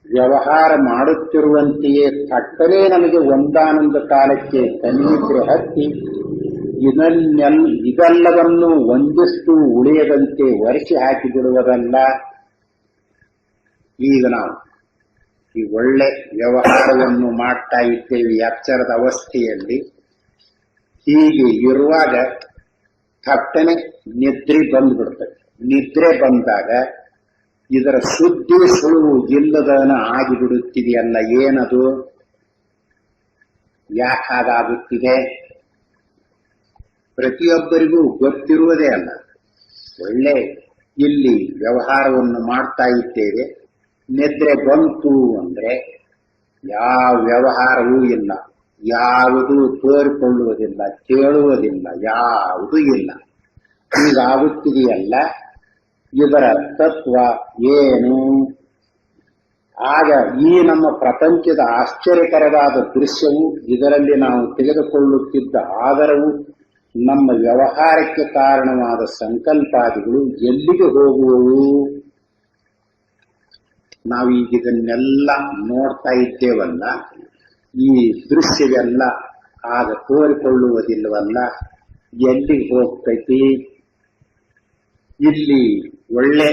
ವ್ಯವಹಾರ ಮಾಡುತ್ತಿರುವಂತೆಯೇ ತಟ್ಟನೆ ನಮಗೆ ಒಂದಾನೊಂದು ಕಾಲಕ್ಕೆ ತನ್ನಿದ್ರೆ ಹತ್ತಿ ಇದೆಲ್ಲವನ್ನು ಒಂದಿಷ್ಟು ಉಳಿಯದಂತೆ ಒರೆಸಿ ಹಾಕಿಬಿಡುವುದಲ್ಲ. ಈಗ ನಾವು ಈ ಒಳ್ಳೆ ವ್ಯವಹಾರವನ್ನು ಮಾಡ್ತಾ ಇದ್ದೇವೆ ಎಚ್ಚರದ ಅವಸ್ಥೆಯಲ್ಲಿ. ಹೀಗೆ ಇರುವಾಗ ಥಟ್ಟನೆ ನಿದ್ರೆ ಬಂದ್ಬಿಡ್ತದೆ. ನಿದ್ರೆ ಬಂದಾಗ ಇದರ ಸುದ್ದಿ ಸುಳುವು ಇಲ್ಲದನ ಆಗಿಬಿಡುತ್ತಿದೆಯಲ್ಲ, ಏನದು, ಯಾಕೆ ಹಾಗಾಗುತ್ತಿದೆ? ಪ್ರತಿಯೊಬ್ಬರಿಗೂ ಗೊತ್ತಿರುವುದೇ ಅಲ್ಲ. ಒಳ್ಳೆ ಇಲ್ಲಿ ವ್ಯವಹಾರವನ್ನು ಮಾಡ್ತಾ ಇದ್ದೇವೆ, ನಿದ್ರೆ ಬಂತು ಅಂದ್ರೆ ಯಾವ ವ್ಯವಹಾರವೂ ಇಲ್ಲ, ಯಾವುದೂ ತೋರಿಕೊಳ್ಳುವುದಿಲ್ಲ, ಕೇಳುವುದಿಲ್ಲ, ಯಾವುದೂ ಇಲ್ಲ. ಹೀಗಾಗುತ್ತಿದೆಯಲ್ಲ, ಇದರ ತತ್ವ ಏನು? ಆಗ ಈ ನಮ್ಮ ಪ್ರಪಂಚದ ಆಶ್ಚರ್ಯಕರವಾದ ದೃಶ್ಯವು, ಇದರಲ್ಲಿ ನಾವು ತೆಗೆದುಕೊಳ್ಳುತ್ತಿದ್ದ ಆಧಾರವು, ನಮ್ಮ ವ್ಯವಹಾರಕ್ಕೆ ಕಾರಣವಾದ ಸಂಕಲ್ಪಾದಿಗಳು ಎಲ್ಲಿಗೆ ಹೋಗುವವು? ನಾವೀಗ ಇದನ್ನೆಲ್ಲ ನೋಡ್ತಾ ಇದ್ದೇವಲ್ಲ, ಈ ದೃಶ್ಯವೆಲ್ಲ ಆಗ ತೋರಿಕೊಳ್ಳುವುದಿಲ್ಲವಲ್ಲ, ಎಲ್ಲಿಗೆ ಹೋಗ್ತೈತಿ? ಇಲ್ಲಿ ಒಳ್ಳೆ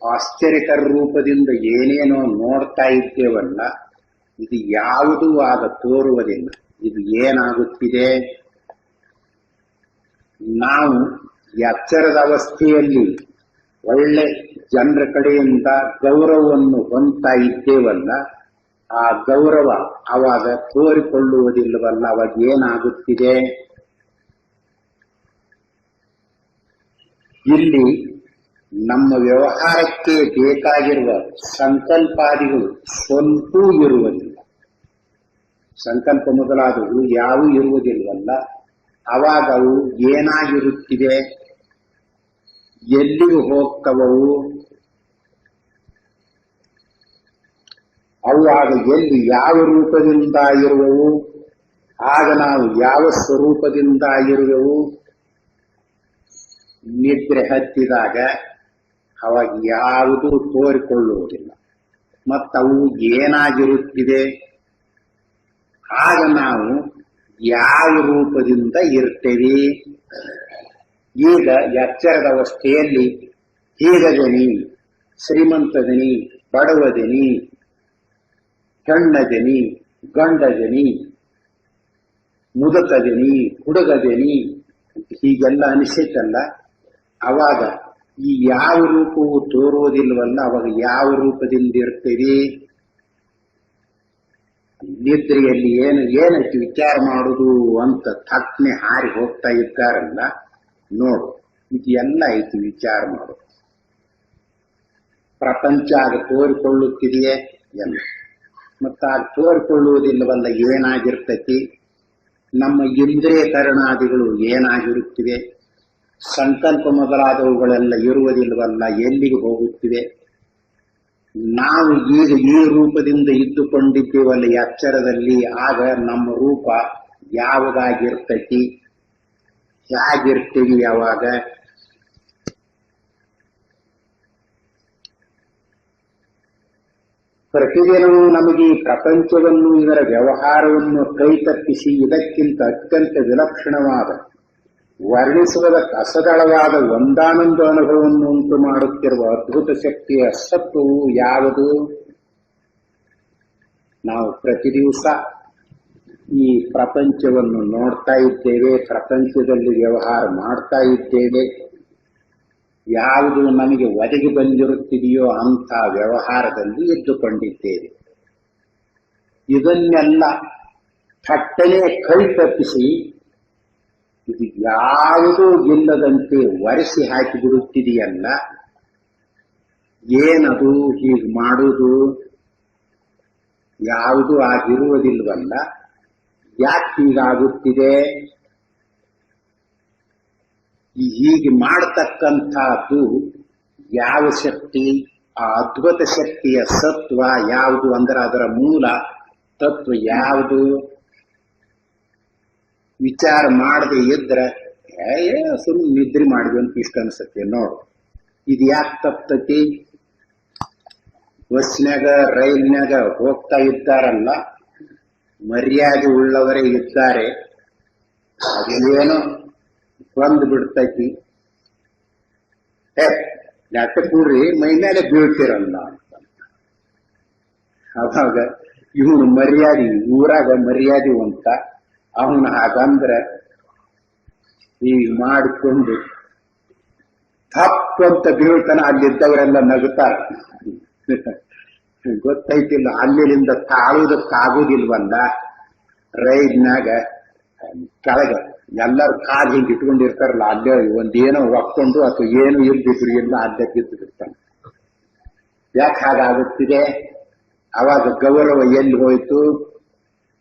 ಆಶ್ಚರ್ಯಕರ ರೂಪದಿಂದ ಏನೇನೋ ನೋಡ್ತಾ ಇದ್ದೇವಲ್ಲ, ಇದು ಯಾವುದೂ ಆಗ ತೋರುವುದಿಲ್ಲ. ಇದು ಏನಾಗುತ್ತಿದೆ? ನಾವು ಎಚ್ಚರದ ಅವಸ್ಥೆಯಲ್ಲಿ ಒಳ್ಳೆ ಜನರ ಕಡೆಯಿಂದ ಗೌರವವನ್ನು ಹೊಂದ್ತಾ ಇದ್ದೇವಲ್ಲ, ಆ ಗೌರವ ಅವಾಗ ತೋರಿಕೊಳ್ಳುವುದಿಲ್ಲವಲ್ಲ. ಅವಾಗ ಏನಾಗುತ್ತಿದೆ? ಇಲ್ಲಿ ನಮ್ಮ ವ್ಯವಹಾರಕ್ಕೆ ಬೇಕಾಗಿರುವ ಸಂಕಲ್ಪಾದಿಗಳು ಸ್ವಲ್ಪ ಇರುವುದಿಲ್ಲ. ಸಂಕಲ್ಪ ಮೊದಲಾದವು ಯಾವೂ ಇರುವುದಿಲ್ವಲ್ಲ. ಅವಾಗ ಅವು ಏನಾಗಿರುತ್ತಿದೆ? ಎಲ್ಲಿಗೂ ಹೋಗ್ತವವು? ಅವು ಆಗ ಎಲ್ಲಿ ಯಾವ ರೂಪದಿಂದ ಇರುವವು? ಆಗ ನಾವು ಯಾವ ಸ್ವರೂಪದಿಂದ ಇರುವೆವು? ನಿದ್ರೆ ಹತ್ತಿದಾಗ ಅವಾಗ ಯಾವುದೂ ತೋರಿಕೊಳ್ಳುವುದಿಲ್ಲ. ಮತ್ತವು ಏನಾಗಿರುತ್ತಿದೆ? ಆಗ ನಾವು ಯಾವ ರೂಪದಿಂದ ಇರ್ತೇವೆ? ಈಗ ಎಚ್ಚರದ ಅವಸ್ಥೆಯಲ್ಲಿ ಹೀಗದನಿ, ಶ್ರೀಮಂತದನಿ, ಬಡವದನಿ, ಹೆಣ್ಣದನಿ, ಗಂಡದನಿ, ಮುದುಕದನಿ, ಹುಡುಗದನಿ, ಹೀಗೆಲ್ಲ ಅನಿಸೈತಲ್ಲ. ಅವಾಗ ಈ ಯಾವ ರೂಪವು ತೋರುವುದಿಲ್ವಲ್ಲ, ಅವಾಗ ಯಾವ ರೂಪದಿಂದ ಇರ್ತೇವೆ? ನಿದ್ರೆಯಲ್ಲಿ ಏನಕ್ಕೆ ವಿಚಾರ ಮಾಡುದು ಅಂತ ತಕ್ಕನೆ ಹಾರಿ ಹೋಗ್ತಾ ಇದ್ದಾರಲ್ಲ, ನೋಡು, ಇದೆಲ್ಲ ಐತಿ ವಿಚಾರ ಮಾಡು. ಪ್ರಪಂಚ ಆಗ ತೋರಿಕೊಳ್ಳುತ್ತಿದೆಯೇ? ಎಲ್ಲ. ಮತ್ತ ಆಗ ತೋರಿಕೊಳ್ಳುವುದಿಲ್ಲವಲ್ಲ, ಏನಾಗಿರ್ತೈತಿ? ನಮ್ಮ ಇಂದ್ರಿಯಕರಣಾದಿಗಳು ಏನಾಗಿರುತ್ತಿವೆ? ಸಂಕಲ್ಪ ಮೊದಲಾದವುಗಳೆಲ್ಲ ಇರುವುದಿಲ್ಲವಲ್ಲ, ಎಲ್ಲಿಗೆ ಹೋಗುತ್ತಿವೆ? ನಾವು ಈಗ ಈ ರೂಪದಿಂದ ಇದ್ದುಕೊಂಡಿದ್ದೇವಲ್ಲ ಎಚ್ಚರದಲ್ಲಿ, ಆಗ ನಮ್ಮ ರೂಪ ಯಾವುದಾಗಿರ್ತೈತಿ? ಹೇಗಿರ್ತೀವಿ ಯಾವಾಗ? ಪ್ರತಿದಿನವೂ ನಮಗೆ ಈ ಪ್ರಪಂಚವನ್ನು ಇದರ ವ್ಯವಹಾರವನ್ನು ಕೈತಪ್ಪಿಸಿ ಇದಕ್ಕಿಂತ ಅತ್ಯಂತ ವಿಲಕ್ಷಣವಾದ ವರ್ಣಿಸುವುದಕ್ಕೆ ಅಸದಳವಾದ ಒಂದಾನೊಂದು ಅನುಭವವನ್ನು ಉಂಟು ಮಾಡುತ್ತಿರುವ ಅದ್ಭುತ ಶಕ್ತಿಯ ಸತ್ವವು ಯಾವುದು? ನಾವು ಪ್ರತಿ ದಿವಸ ಈ ಪ್ರಪಂಚವನ್ನು ನೋಡ್ತಾ ಇದ್ದೇವೆ, ಪ್ರಪಂಚದಲ್ಲಿ ವ್ಯವಹಾರ ಮಾಡ್ತಾ ಇದ್ದೇವೆ. ಯಾವುದು ನಮಗೆ ಒದಗಿ ಬಂದಿರುತ್ತಿದೆಯೋ ಅಂಥ ವ್ಯವಹಾರದಲ್ಲಿ ಇದ್ದುಕೊಂಡಿದ್ದೇವೆ. ಇದನ್ನೆಲ್ಲ ಥಟ್ಟನೆ ಕೈ ತಪ್ಪಿಸಿ ಇದು ಯಾವುದೂ ಇಲ್ಲದಂತೆ ಒರೆಸಿ ಹಾಕಿಬಿಡುತ್ತಿದೆಯಲ್ಲ, ಏನದು ಹೀಗೆ ಮಾಡುವುದು? ಯಾವುದೂ ಆಗಿರುವುದಿಲ್ವಲ್ಲ, ಯಾಕೆ ಹೀಗಾಗುತ್ತಿದೆ? ಹೀಗೆ ಮಾಡತಕ್ಕಂಥದ್ದು ಯಾವ ಶಕ್ತಿ? ಆ ಅದ್ಭುತ ಶಕ್ತಿಯ ಸತ್ವ ಯಾವುದು ಅಂದ್ರೆ ಅದರ ಮೂಲ ತತ್ವ ಯಾವುದು? ವಿಚಾರ ಮಾಡದೆ ಇದ್ರೆ ಸುಮ್ಮನೆ ನಿದ್ರೆ ಮಾಡಿದ್ವಿ ಅಂತ ಇಷ್ಟ ಅನ್ಸತ್ತೆ. ನೋಡು, ಇದು ಯಾಕೆ ತಪ್ತತಿ? ಬಸ್ನ್ಯಾಗ ರೈಲ್ನಾಗ ಹೋಗ್ತಾ ಇದ್ದಾರಲ್ಲ, ಮರ್ಯಾದೆ ಉಳ್ಳವರೇ ಇದ್ದಾರೆ, ಅದೇನೋ ಬಂದು ಬಿಡ್ತೈತಿ, ಯಾಕ ಕೂಡ್ರಿ ಮೈ ಮೇಲೆ ಬೀಳ್ತಿರಲ್ಲ. ಅವಾಗ ಇವನು ಮರ್ಯಾದೆ, ಊರಾಗ ಮರ್ಯಾದೆ ಅಂತ ಅವನು ಹಾಗಂದ್ರೆ ಈಗ ಮಾಡಿಕೊಂಡು ತಪ್ಪಂತ ಬೀಳ್ತಾನ. ಅಲ್ಲಿದ್ದವರೆಲ್ಲ ನಗುತ್ತಾರ. ಗೊತ್ತೈತಿಲ್ಲ, ಅಲ್ಲಿಂದ ತಾಳುವುದಕ್ಕಾಗುದಿಲ್ವಲ್ಲ. ರೈಲ್ನಾಗ ಕೆಳಗ ಎಲ್ಲರೂ ಕಾಲ್ ಹಿಂಗೆ ಇಟ್ಕೊಂಡಿರ್ತಾರಲ್ಲ, ಅಲ್ಲೇ ಒಂದೇನೋ ಒಕ್ಕೊಂಡು ಅಥವಾ ಏನು ಇಲ್ದಿದ್ರು ಎಲ್ಲ ಅಲ್ಲೇ ಬಿದ್ದು ಬಿಡ್ತಾನೆ. ಯಾಕೆ ಹಾಗಾಗುತ್ತಿದೆ? ಅವಾಗ ಗೌರವ ಎಲ್ಲಿ ಹೋಯ್ತು?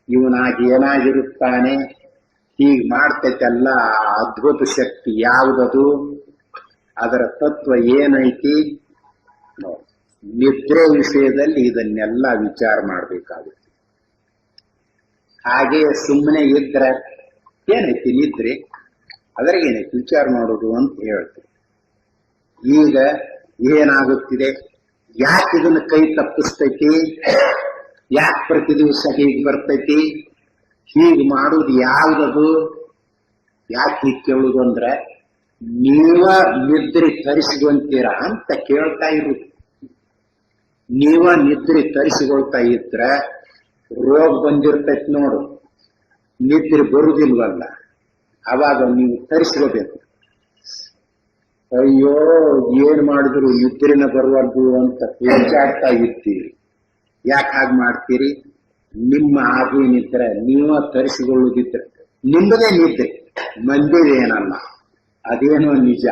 ಇವನಾಗಿ ಏನಾಗಿರುತ್ತಾನೆ? ಹೀಗೆ ಮಾಡ್ತೈತೆಲ್ಲ ಅದ್ಭುತ ಶಕ್ತಿ ಯಾವುದದು? ಅದರ ತತ್ವ ಏನೈತಿ? ನಿದ್ರೆ ವಿಷಯದಲ್ಲಿ ಇದನ್ನೆಲ್ಲ ವಿಚಾರ ಮಾಡಬೇಕಾಗುತ್ತೆ. ಹಾಗೆ ಸುಮ್ಮನೆ ಇದ್ರೆ ಏನೈತಿ ನಿದ್ರೆ? ಅದರಿಗೇನೈತಿ ವಿಚಾರ ಮಾಡೋದು ಅಂತ ಹೇಳ್ತೀವಿ. ಈಗ ಏನಾಗುತ್ತಿದೆ? ಯಾಕೆ ಇದನ್ನು ಕೈ ತಪ್ಪಿಸ್ತೈತಿ? ಯಾಕೆ ಪ್ರತಿ ದಿವಸ ಹೀಗೆ ಬರ್ತೈತಿ? ಹೀಗೆ ಮಾಡುವುದು ಯಾವುದದು? ಯಾಕೆ ಹೀಗೆ ಕೇಳುದು ಅಂದ್ರೆ, ನೀವ ನಿದ್ರೆ ತರಿಸಿಕೊಂತೀರಾ ಅಂತ ಕೇಳ್ತಾ ಇರುವುದು. ನೀವ ನಿದ್ರೆ ತರಿಸಿಕೊಳ್ತಾ ಇದ್ರ ರೋಗ ಬಂದಿರ್ತೈತಿ ನೋಡು, ನಿದ್ರೆ ಬರುದಿಲ್ವಲ್ಲ, ಅವಾಗ ನೀವು ತರಿಸ್ಕೋಬೇಕು. ಅಯ್ಯೋ ಏನ್ ಮಾಡಿದ್ರು ನಿದ್ರೆನ ಬರುವಲ್ದು ಅಂತ ಪೇಚಾಡ್ತಾ ಇರ್ತೀರಿ. ಯಾಕೆ ಹಾಗೆ ಮಾಡ್ತೀರಿ? ನಿಮ್ಮ ಆಗೇನಿದ್ರೆ ನೀವ ತರಿಸಿಕೊಳ್ಳುದಿದ್ರೆ ನಿಮ್ಮದೇ ನಿದ್ರೆ, ಮಂದಿದೇನಲ್ಲ, ಅದೇನೋ ನಿಜ.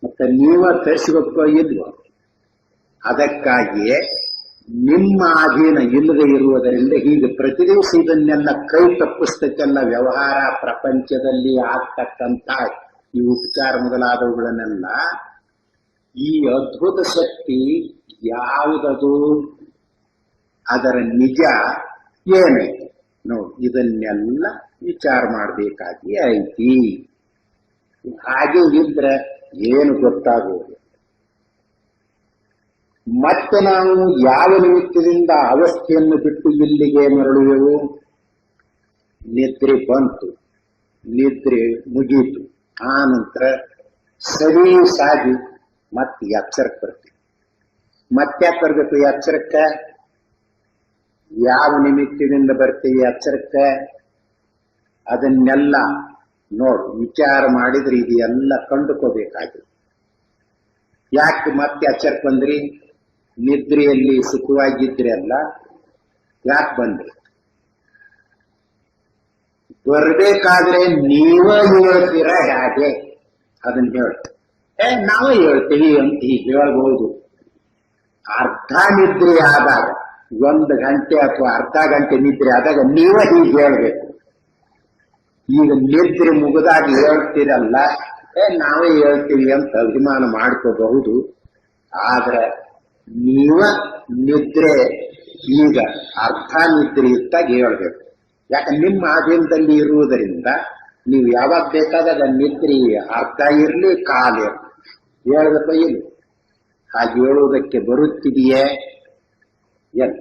ಮತ್ತೆ ನೀವ ತರಿಸಿಕೊಳ್ಕೋ ಇಲ್ವೋ? ಅದಕ್ಕಾಗಿಯೇ ನಿಮ್ಮ ಅಧೀನ ಇಲ್ಲದೆ ಇರುವುದರಿಂದ ಹೀಗೆ ಪ್ರತಿ ದಿವಸ ಇದನ್ನೆಲ್ಲ ಕೈ ತಪ್ಪಿಸ್ತಕ್ಕೆಲ್ಲ ವ್ಯವಹಾರ ಪ್ರಪಂಚದಲ್ಲಿ ಆಗ್ತಕ್ಕಂಥ ಈ ಉಪಚಾರ ಮೊದಲಾದವುಗಳನ್ನೆಲ್ಲ ಈ ಅದ್ಭುತ ಶಕ್ತಿ ಯಾವುದದು? ಅದರ ನಿಜ ಏನೈತಿ ನೋಡಿ, ಇದನ್ನೆಲ್ಲ ವಿಚಾರ ಮಾಡಬೇಕಾಗಿ ಐತಿ. ಹಾಗೆ ಇದ್ರೆ ಏನು ಗೊತ್ತಾಗುವುದು? ಮತ್ತೆ ನಾವು ಯಾವ ನಿಮಿತ್ತದಿಂದ ಅವಸ್ಥೆಯನ್ನು ಬಿಟ್ಟು ಇಲ್ಲಿಗೆ ಮರಳುವೆವು? ನಿದ್ರೆ ಬಂತು, ನಿದ್ರೆ ಮುಗೀತು, ಆ ನಂತರ ಸರಿ ಸಾಗಿ ಮತ್ತೆ ಎಚ್ಚರಕ್ಕೆ ಬರ್ತೀವಿ. ಮತ್ತೆ ಬರಬೇಕು ಎಚ್ಚರಕ್ಕ? ಯಾವ ನಿಮಿತ್ತದಿಂದ ಬರ್ತೀವಿ ಎಚ್ಚರಕ್ಕೆ? ಅದನ್ನೆಲ್ಲ ನೋಡು, ವಿಚಾರ ಮಾಡಿದ್ರೆ ಇದು ಎಲ್ಲ ಕಂಡುಕೋಬೇಕಾಗಿದೆ. ಯಾಕೆ ಮತ್ತೆ ಎಚ್ಚರಕ್ಕೆ ಬಂದ್ರಿ? ನಿದ್ರೆಯಲ್ಲಿ ಸುಖವಾಗಿದ್ರಿ ಅಲ್ಲ, ಯಾಕೆ ಬಂದ್ರಿ? ಬರ್ಬೇಕಾದ್ರೆ ನೀವ ಹೇಳ್ತೀರ ಹೇಗೆ? ಅದನ್ನ ಹೇಳ್ತೀವಿ. ನಾವೇ ಹೇಳ್ತೀವಿ ಅಂತ ಹೀಗೆ ಹೇಳ್ಬಹುದು. ಅರ್ಧ ನಿದ್ರೆ ಆದಾಗ, 1 ಗಂಟೆ ಅಥವಾ ಅರ್ಧ ಗಂಟೆ ನಿದ್ರೆ ಆದಾಗ ನೀವ ಹೀಗೆ ಹೇಳ್ಬೇಕು. ಈಗ ನಿದ್ರೆ ಮುಗಿದಾಗ ಹೇಳ್ತೀರಲ್ಲ, ನಾವೇ ಹೇಳ್ತೀವಿ ಅಂತ ಅಭಿಮಾನ ಮಾಡ್ಕೋಬಹುದು. ಆದ್ರೆ ನೀವ ನಿದ್ರೆ ಈಗ ಅರ್ಧ ನಿದ್ರೆ ಇದ್ದಾಗ ಹೇಳ್ಬೇಕು. ಯಾಕೆ ನಿಮ್ಮ ಆಧೀನದಲ್ಲಿ ಇರುವುದರಿಂದ ನೀವು ಯಾವಾಗ ಬೇಕಾದಾಗ ನಿದ್ರೆ ಅರ್ಧ ಇರ್ಲಿ ಕಾಲು ಹೇಳ್ಬೇಕ ಇಲ್ಲ? ಹಾಗೆ ಹೇಳುವುದಕ್ಕೆ ಬರುತ್ತಿದೆಯೇ? ಎಲ್ಲ.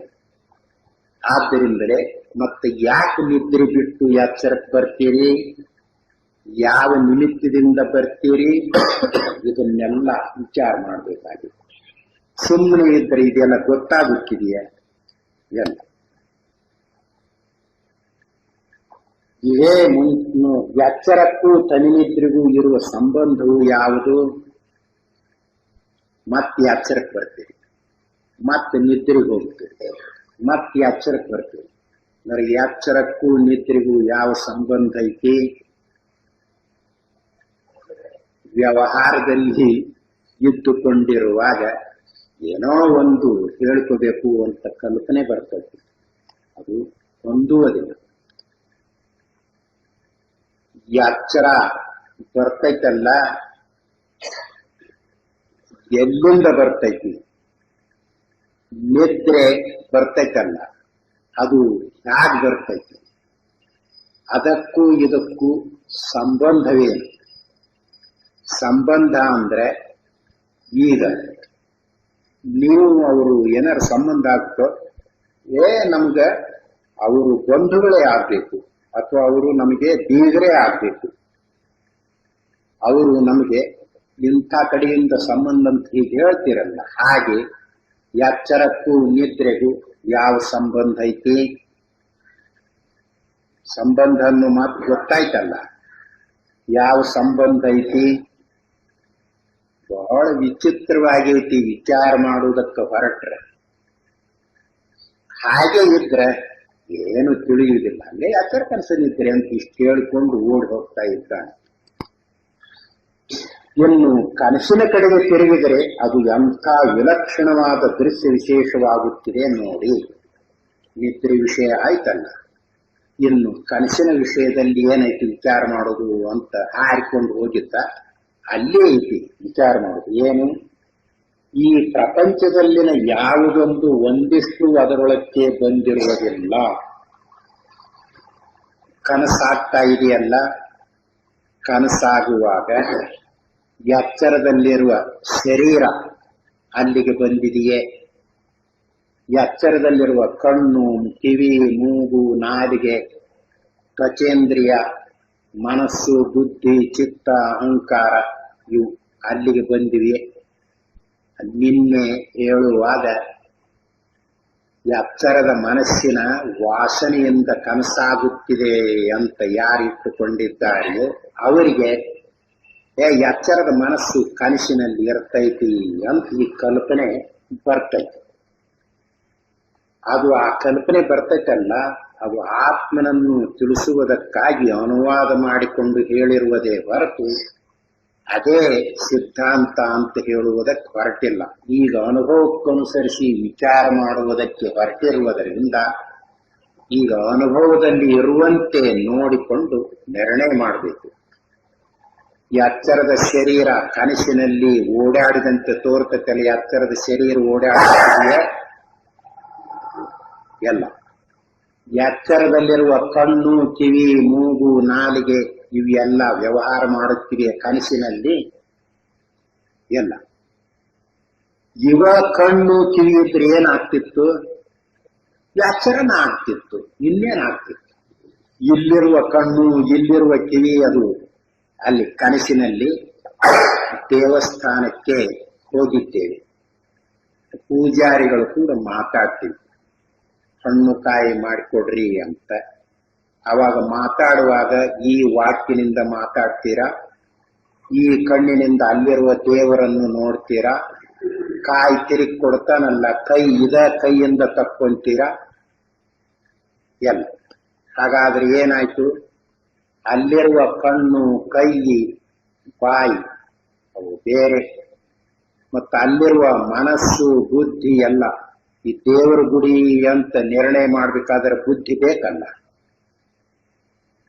ಆದ್ದರಿಂದಲೇ ಮತ್ತೆ ಯಾಕೆ ನಿದ್ರೆ ಬಿಟ್ಟು ಎಚ್ಚರಕ್ಕೆ ಬರ್ತೀರಿ, ಯಾವ ನಿಮಿತ್ತದಿಂದ ಬರ್ತೀರಿ, ಇದನ್ನೆಲ್ಲ ವಿಚಾರ ಮಾಡಬೇಕಾಗಿದೆ. ಸುಮ್ಮನೆ ಇದ್ರೆ ಇದೆಲ್ಲ ಗೊತ್ತಾಗುತ್ತಿದೆಯಾ? ಎಲ್ಲ ಇದೇ ಎಚ್ಚರಕ್ಕೂ ತನಿನಿದ್ರಿಗೂ ಇರುವ ಸಂಬಂಧವು ಯಾವುದು? ಮತ್ತೆ ಎಚ್ಚರಕ್ಕೆ ಬರ್ತೀರಿ, ಮತ್ತೆ ನಿದ್ರೆಗೆ ಹೋಗ್ತೀರಿ, ಮತ್ತೆ ಎಚ್ಚರಕ್ಕೆ ಬರ್ತೀರಿ. ಅಂದ್ರೆ ಎಚ್ಚರಕ್ಕೂ ನಿದ್ರೆಗೂ ಯಾವ ಸಂಬಂಧ ಐತಿ? ವ್ಯವಹಾರದಲ್ಲಿ ಇದ್ದುಕೊಂಡಿರುವಾಗ ಏನೋ ಒಂದು ಹೇಳ್ಕೋಬೇಕು ಅಂತ ಕಲ್ಪನೆ ಬರ್ತದೆ, ಅದು ಹೊಂದುವುದಿಲ್ಲ. ಎಚ್ಚರ ಬರ್ತೈತಲ್ಲ, ಎಲ್ಲಿಂದ ಬರ್ತೈತಿ? ನಿದ್ರೆ ಬರ್ತೈತಲ್ಲ, ಅದು ಹ್ಯಾಗ್ ಬರ್ತೈತಿ? ಅದಕ್ಕೂ ಇದಕ್ಕೂ ಸಂಬಂಧವೇನು? ಸಂಬಂಧ ಅಂದ್ರೆ ಈಗ ನೀವು ಅವರು ಏನಾರು ಸಂಬಂಧ ಆಗ್ತೋ, ನಮ್ಗ ಅವರು ಬಂಧುಗಳೇ ಆಗ್ಬೇಕು, ಅಥವಾ ಅವರು ನಮಗೆ ಬೀಗರೇ ಆಗ್ಬೇಕು, ಅವರು ನಮಗೆ ಇಂಥ ಕಡೆಯಿಂದ ಸಂಬಂಧ ಅಂತ ಹೀಗೆ ಹೇಳ್ತಿರಲ್ಲ, ಹಾಗೆ ಎಚ್ಚರಕ್ಕೂ ನಿದ್ರೆಗೂ ಯಾವ ಸಂಬಂಧ ಐತಿ? ಸಂಬಂಧ ಅನ್ನೋ ಮಾತು ಗೊತ್ತಾಯ್ತಲ್ಲ, ಯಾವ ಸಂಬಂಧ ಐತಿ? ಬಹಳ ವಿಚಿತ್ರವಾಗೈತಿ ವಿಚಾರ ಮಾಡುವುದಕ್ಕೆ ಹೊರಟ್ರೆ. ಹಾಗೆ ಇದ್ರೆ ಏನು ತಿಳಿಯುವುದಿಲ್ಲ, ಅಲ್ಲೇ ಎಚ್ಚರ ಕನಸನಿದ್ರೆ ಅಂತ ಇಷ್ಟು ಹೇಳಿಕೊಂಡು ಓಡಿ ಹೋಗ್ತಾ ಇದ್ದಾನೆ. ಇನ್ನು ಕನಸಿನ ಕಡೆಗೆ ತಿರುಗಿದರೆ ಅದು ಎಂಥ ವಿಲಕ್ಷಣವಾದ ದೃಶ್ಯ ವಿಶೇಷವಾಗುತ್ತಿದೆ ನೋಡಿ. ನಿದ್ರೆ ವಿಷಯ ಆಯ್ತಲ್ಲ, ಇನ್ನು ಕನಸಿನ ವಿಷಯದಲ್ಲಿ ಏನೈತಿ ವಿಚಾರ ಮಾಡೋದು ಅಂತ ಹಾರಿಕೊಂಡು ಹೋಗಿದ್ದ, ಅಲ್ಲೇ ಐತಿ ವಿಚಾರ ಮಾಡೋದು. ಏನು? ಈ ಪ್ರಪಂಚದಲ್ಲಿನ ಯಾವುದೊಂದು ಒಂದಿಷ್ಟು ಅದರೊಳಕ್ಕೆ ಬಂದಿರುವುದಿಲ್ಲ. ಕನಸಾಗ್ತಾ ಇದೆಯಲ್ಲ, ಕನಸಾಗುವಾಗ ಎಚ್ಚರದಲ್ಲಿರುವ ಶರೀರ ಅಲ್ಲಿಗೆ ಬಂದಿದೆಯೇ? ಎಚ್ಚರದಲ್ಲಿರುವ ಕಣ್ಣು, ಕಿವಿ, ಮೂಗು, ನಾಲಿಗೆ, ತ್ವಚೇಂದ್ರಿಯ, ಮನಸ್ಸು, ಬುದ್ಧಿ, ಚಿತ್ತ, ಅಹಂಕಾರ ಇವು ಅಲ್ಲಿಗೆ ಬಂದಿವೆ. ನಿನ್ನೆ ಹೇಳುವಾಗ ಎಚ್ಚರದ ಮನಸ್ಸಿನ ವಾಸನೆಯಿಂದ ಕನಸಾಗುತ್ತಿದೆ ಅಂತ ಯಾರಿಟ್ಟುಕೊಂಡಿದ್ದಾರೆಯೋ ಅವರಿಗೆ ಎಚ್ಚರದ ಮನಸ್ಸು ಕನಸಿನಲ್ಲಿ ಇರ್ತೈತಿ ಅಂತ ಈ ಕಲ್ಪನೆ ಬರ್ತೈತಿ. ಅದು ಆ ಕಲ್ಪನೆ ಬರ್ತೈತಲ್ಲ, ಅದು ಆತ್ಮನನ್ನು ತಿಳಿಸುವುದಕ್ಕಾಗಿ ಅನುವಾದ ಮಾಡಿಕೊಂಡು ಹೇಳಿರುವುದೇ ಹೊರತು ಅದೇ ಸಿದ್ಧಾಂತ ಅಂತ ಹೇಳುವುದಕ್ಕೆ ಹೊರಟಿಲ್ಲ. ಈಗ ಅನುಭವಕ್ಕನುಸರಿಸಿ ವಿಚಾರ ಮಾಡುವುದಕ್ಕೆ ಹೊರಟಿರುವುದರಿಂದ ಈಗ ಅನುಭವದಲ್ಲಿ ಇರುವಂತೆ ನೋಡಿಕೊಂಡು ನಿರ್ಣಯ ಮಾಡಬೇಕು. ಎಚ್ಚರದ ಶರೀರ ಕನಸಿನಲ್ಲಿ ಓಡಾಡಿದಂತೆ ತೋರ್ತೈತಲ್ಲ, ಎಚ್ಚರದ ಶರೀರ ಓಡಾಡಿದೆಯೇ? ಎಲ್ಲ. ಎಚ್ಚರದಲ್ಲಿರುವ ಕಣ್ಣು, ಕಿವಿ, ಮೂಗು, ನಾಲಿಗೆ ಇವೆಲ್ಲ ವ್ಯವಹಾರ ಮಾಡುತ್ತಿವೆ ಕನಸಿನಲ್ಲಿ ಎಲ್ಲ. ಇವ ಕಣ್ಣು ಕಿವಿ ಇದ್ರೆ ಏನಾಗ್ತಿತ್ತು? ಎಚ್ಚರನ ಆಗ್ತಿತ್ತು. ಇನ್ನೇನಾಗ್ತಿತ್ತು? ಇಲ್ಲಿರುವ ಕಣ್ಣು, ಇಲ್ಲಿರುವ ಕಿವಿ ಅದು ಅಲ್ಲಿ ಕನಸಿನಲ್ಲಿ ದೇವಸ್ಥಾನಕ್ಕೆ ಹೋಗಿದ್ದೇವೆ, ಪೂಜಾರಿಗಳು ಕೂಡ ಮಾತಾಡ್ತೀವಿ, ಹಣ್ಣು ಕಾಯಿ ಮಾಡಿಕೊಡ್ರಿ ಅಂತ. ಅವಾಗ ಮಾತಾಡುವಾಗ ಈ ವಾಕ್ಯನಿಂದ ಮಾತಾಡ್ತೀರಾ, ಈ ಕಣ್ಣಿನಿಂದ ಅಲ್ಲಿರುವ ದೇವರನ್ನು ನೋಡ್ತೀರಾ, ಕಾಯಿ ತಿರುಗಿ ಕೊಡ್ತಾನಲ್ಲ ಕೈ, ಕೈಯಿಂದ ತಕ್ಕೊಂತೀರಾ ಎಲ್ಲ. ಹಾಗಾದ್ರೆ ಏನಾಯ್ತು? ಅಲ್ಲಿರುವ ಕಣ್ಣು, ಕೈ, ಬಾಯಿ ಅವು ಬೇರೆ, ಮತ್ತು ಅಲ್ಲಿರುವ ಮನಸ್ಸು, ಬುದ್ಧಿ ಎಲ್ಲ. ಈ ದೇವರ ಗುಡಿ ಅಂತ ನಿರ್ಣಯ ಮಾಡ್ಬೇಕಾದ್ರೆ ಬುದ್ಧಿ ಬೇಕಲ್ಲ,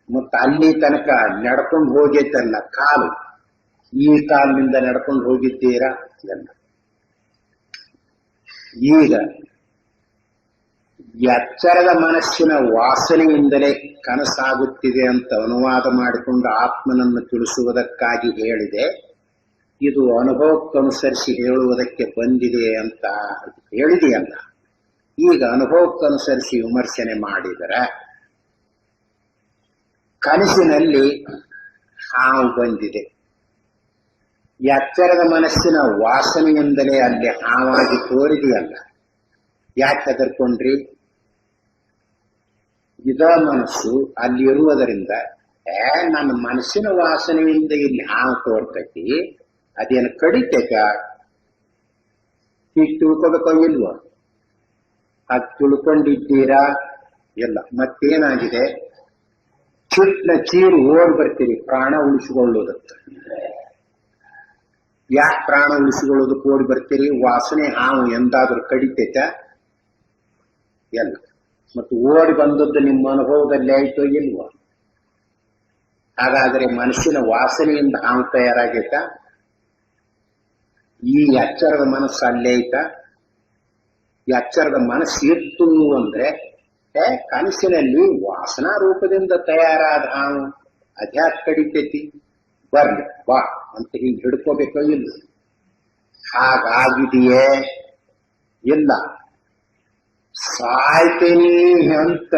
ಮತ್ತು ಅಲ್ಲಿ ತನಕ ನಡ್ಕೊಂಡು ಹೋಗೈತಲ್ಲ ಕಾಲು, ಈ ಕಾಲಿನಿಂದ ನಡ್ಕೊಂಡು ಹೋಗಿದ್ದೀರಾ ಎಲ್ಲ. ಈಗ ಎಚ್ಚರದ ಮನಸ್ಸಿನ ವಾಸನೆಯಿಂದಲೇ ಕನಸಾಗುತ್ತಿದೆ ಅಂತ ಅನುವಾದ ಮಾಡಿಕೊಂಡು ಆತ್ಮನನ್ನು ತಿಳಿಸುವುದಕ್ಕಾಗಿ ಹೇಳಿದೆ. ಇದು ಅನುಭವಕ್ಕನುಸರಿಸಿ ಹೇಳುವುದಕ್ಕೆ ಬಂದಿದೆ ಅಂತ ಹೇಳಿದೆಯಲ್ಲ, ಈಗ ಅನುಭವಕ್ಕನುಸರಿಸಿ ವಿಮರ್ಶನೆ ಮಾಡಿದರೆ ಕನಸಿನಲ್ಲಿ ಹಾವು ಬಂದಿದೆ. ಎಚ್ಚರದ ಮನಸ್ಸಿನ ವಾಸನೆಯಿಂದಲೇ ಅಲ್ಲಿ ಹಾವಾಗಿ ತೋರಿದೆಯಲ್ಲ. ಯಾಕೆ ಹೆದರ್ಕೊಂಡ್ರಿ? ಇದ ಮನಸ್ಸು ಅಲ್ಲಿ ಇರುವುದರಿಂದ ನನ್ನ ಮನಸ್ಸಿನ ವಾಸನೆಯಿಂದ ಇಲ್ಲಿ ಹಾವು ತೋರ್ತೈತಿ, ಅದೇನು ಕಡಿತೈತ? ಈಗ ತಿಳ್ಕೊಬೇಕೋ ಇಲ್ವೋ? ಅದು ತಿಳ್ಕೊಂಡಿದ್ದೀರಾ? ಇಲ್ಲ. ಮತ್ತೇನಾಗಿದೆ? ಚಿಟ್ನ ಚೀರು ಓಡ್ ಬರ್ತೀರಿ ಪ್ರಾಣ ಉಳಿಸಿಕೊಳ್ಳುವುದಕ್ಕೆ. ಯಾಕೆ ಪ್ರಾಣ ಉಳಿಸಿಕೊಳ್ಳೋದಕ್ಕೆ ಓಡಿ ಬರ್ತೀರಿ? ವಾಸನೆ ಹಾವು ಎಂದಾದ್ರೂ ಕಡಿತೈತ? ಎಲ್ಲ. ಮತ್ತು ಓಡಿ ಬಂದದ್ದು ನಿಮ್ಮ ಅನುಭವದಲ್ಲಿ ಆಯ್ತೋ ಇಲ್ವೋ? ಹಾಗಾದ್ರೆ ಮನಸ್ಸಿನ ವಾಸನೆಯಿಂದ ಹಾವು ತಯಾರಾಗೈತ? ಈ ಎಚ್ಚರದ ಮನಸ್ಸು ಅಲ್ಲೇ ಐತ? ಎಚ್ಚರದ ಮನಸ್ಸು ಇತ್ತು ಅಂದ್ರೆ ಕನಸಿನಲ್ಲಿ ವಾಸನಾ ರೂಪದಿಂದ ತಯಾರಾದ ಹಾವು ಅದ್ಯಾಕೆ ಕಡಿತೈತಿ? ಬರ್ಲಿ ಬಾ ಅಂತ ಹೀಗೆ ಹಿಡ್ಕೋಬೇಕೋ ಇಲ್ಲ? ಹಾಗಾಗಿದೆಯೇ? ಇಲ್ಲ. ಸಾಯ್ತೇನೆ ಅಂತ